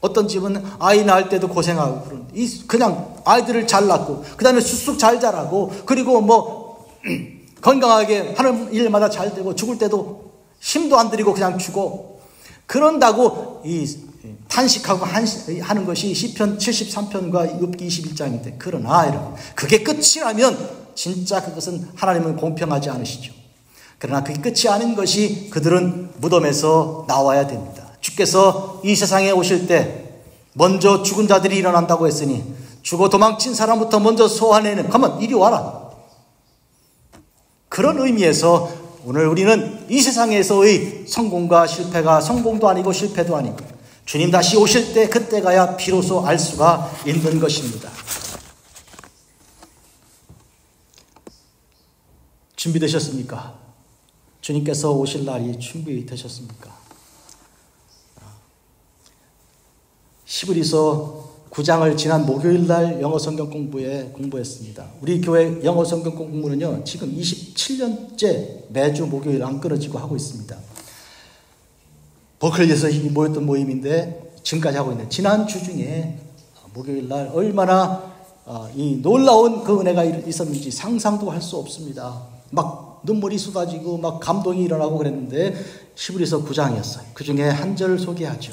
어떤 집은 아이 낳을 때도 고생하고 그냥 아이들을 잘 낳고 그 다음에 쑥쑥 잘 자라고, 그리고 건강하게 하는 일마다 잘 되고, 죽을 때도 힘도 안 들이고 그냥 죽어. 그런다고 이 탄식하고 하는 것이 시편 73편과 욥기 21장인데 그러나 이런 그게 끝이라면 진짜 그것은 하나님은 공평하지 않으시죠. 그러나 그게 끝이 아닌 것이 그들은 무덤에서 나와야 됩니다. 주께서 이 세상에 오실 때 먼저 죽은 자들이 일어난다고 했으니 죽어 도망친 사람부터 먼저 소환해는 가만 이리 와라. 그런 의미에서 오늘 우리는 이 세상에서의 성공과 실패가 성공도 아니고 실패도 아니고 주님 다시 오실 때 그때 가야 비로소 알 수가 있는 것입니다. 준비되셨습니까? 주님께서 오실 날이 준비되셨습니까? 히브리서 9장을 지난 목요일 날 영어 성경 공부했습니다. 우리 교회 영어 성경 공부는요, 지금 27년째 매주 목요일 안 끊어지고 하고 있습니다. 버클리에서 모였던 모임인데 지금까지 하고 있는데 지난 주 중에 목요일 날 얼마나 이 놀라운 그 은혜가 있었는지 상상도 할 수 없습니다. 막 눈물이 쏟아지고 막 감동이 일어나고 그랬는데 히브리서 9장이었어요. 그 중에 한 절을 소개하죠.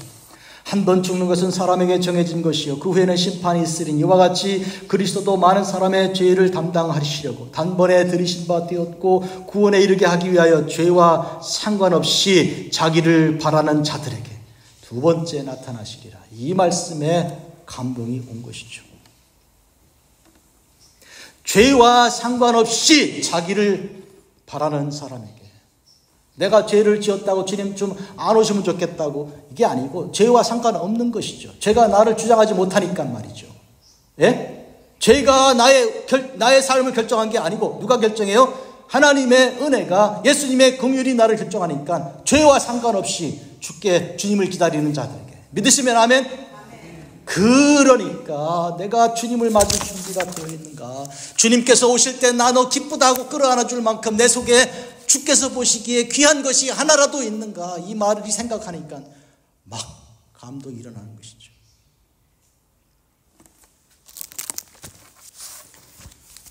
한 번 죽는 것은 사람에게 정해진 것이요 그 후에는 심판이 있으리니 이와 같이 그리스도도 많은 사람의 죄를 담당하시려고 단번에 들이신 바 되었고 구원에 이르게 하기 위하여 죄와 상관없이 자기를 바라는 자들에게 두 번째 나타나시리라. 이 말씀에 감동이 온 것이죠. 죄와 상관없이 자기를 바라는 사람에게 내가 죄를 지었다고 주님 좀 안 오시면 좋겠다고 이게 아니고 죄와 상관없는 것이죠. 죄가 나를 주장하지 못하니까 말이죠. 예? 죄가 나의 삶을 결정한 게 아니고 누가 결정해요? 하나님의 은혜가 예수님의 긍휼이 나를 결정하니까 죄와 상관없이 주님을 기다리는 자들에게 믿으시면 아멘? 그러니까 내가 주님을 맞을 준비가 되어 있는가? 주님께서 오실 때 나 너 기쁘다고 끌어안아 줄 만큼 내 속에 주께서 보시기에 귀한 것이 하나라도 있는가? 이 말을 생각하니까 막 감동이 일어나는 것이죠.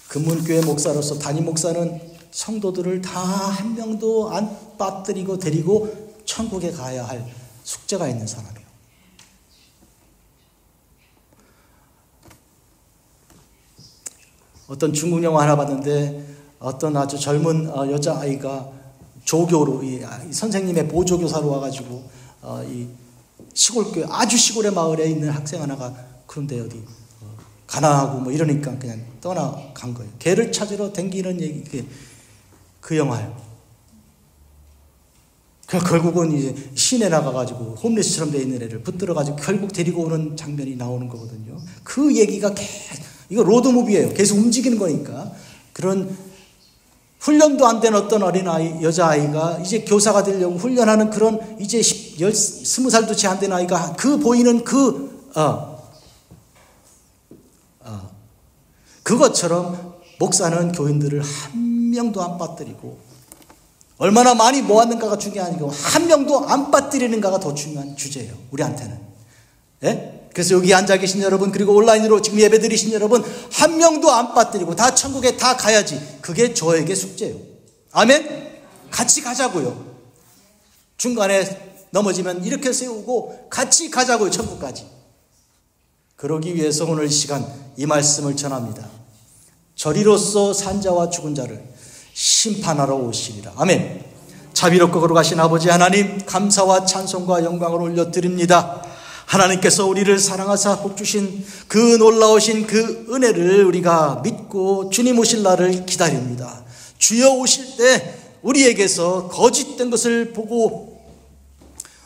금문교회 목사로서 담임 목사는 성도들을 다 한 명도 안 빠뜨리고 데리고 천국에 가야 할 숙제가 있는 사람이에요. 어떤 중국 영화 하나 봤는데 어떤 아주 젊은 여자아이가 조교로 이 선생님의 보조교사로 와가지고 이 시골교회 아주 시골의 마을에 있는 학생 하나가 그런데 어디 가난하고 뭐 이러니까 그냥 떠나간 거예요. 걔를 찾으러 댕기는 얘기 그 영화예요. 결국은 이제 시내 나가가지고 홈리스처럼 돼 있는 애를 붙들어가지고 결국 데리고 오는 장면이 나오는 거거든요. 그 얘기가 계속 이거 로드무비예요. 계속 움직이는 거니까 그런 훈련도 안 된 어떤 어린아이, 여자아이가 이제 교사가 되려고 훈련하는 그런 이제 20살도 채 안 된 아이가 보이는 그것처럼 목사는 교인들을 한 명도 안 빠뜨리고 얼마나 많이 모았는가가 중요한 아니고 한 명도 안 빠뜨리는가가 더 중요한 주제예요. 우리한테는. 예? 그래서 여기 앉아 계신 여러분 그리고 온라인으로 지금 예배 드리신 여러분 한 명도 안 빠뜨리고 다 천국에 다 가야지. 그게 저에게 숙제예요. 아멘? 같이 가자고요. 중간에 넘어지면 이렇게 세우고 같이 가자고요. 천국까지. 그러기 위해서 오늘 이 시간 이 말씀을 전합니다. 저리로서 산 자와 죽은 자를 심판하러 오시리라. 아멘. 자비롭고 거룩하신 아버지 하나님 감사와 찬송과 영광을 올려드립니다. 하나님께서 우리를 사랑하사 복주신 그 놀라우신 그 은혜를 우리가 믿고 주님 오실 날을 기다립니다. 주여 오실 때 우리에게서 거짓된 것을 보고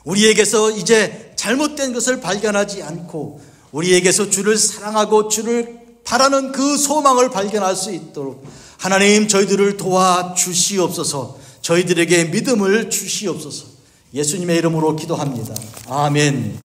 우리에게서 이제 잘못된 것을 발견하지 않고 우리에게서 주를 사랑하고 주를 바라는 그 소망을 발견할 수 있도록 하나님 저희들을 도와주시옵소서. 저희들에게 믿음을 주시옵소서. 예수님의 이름으로 기도합니다. 아멘.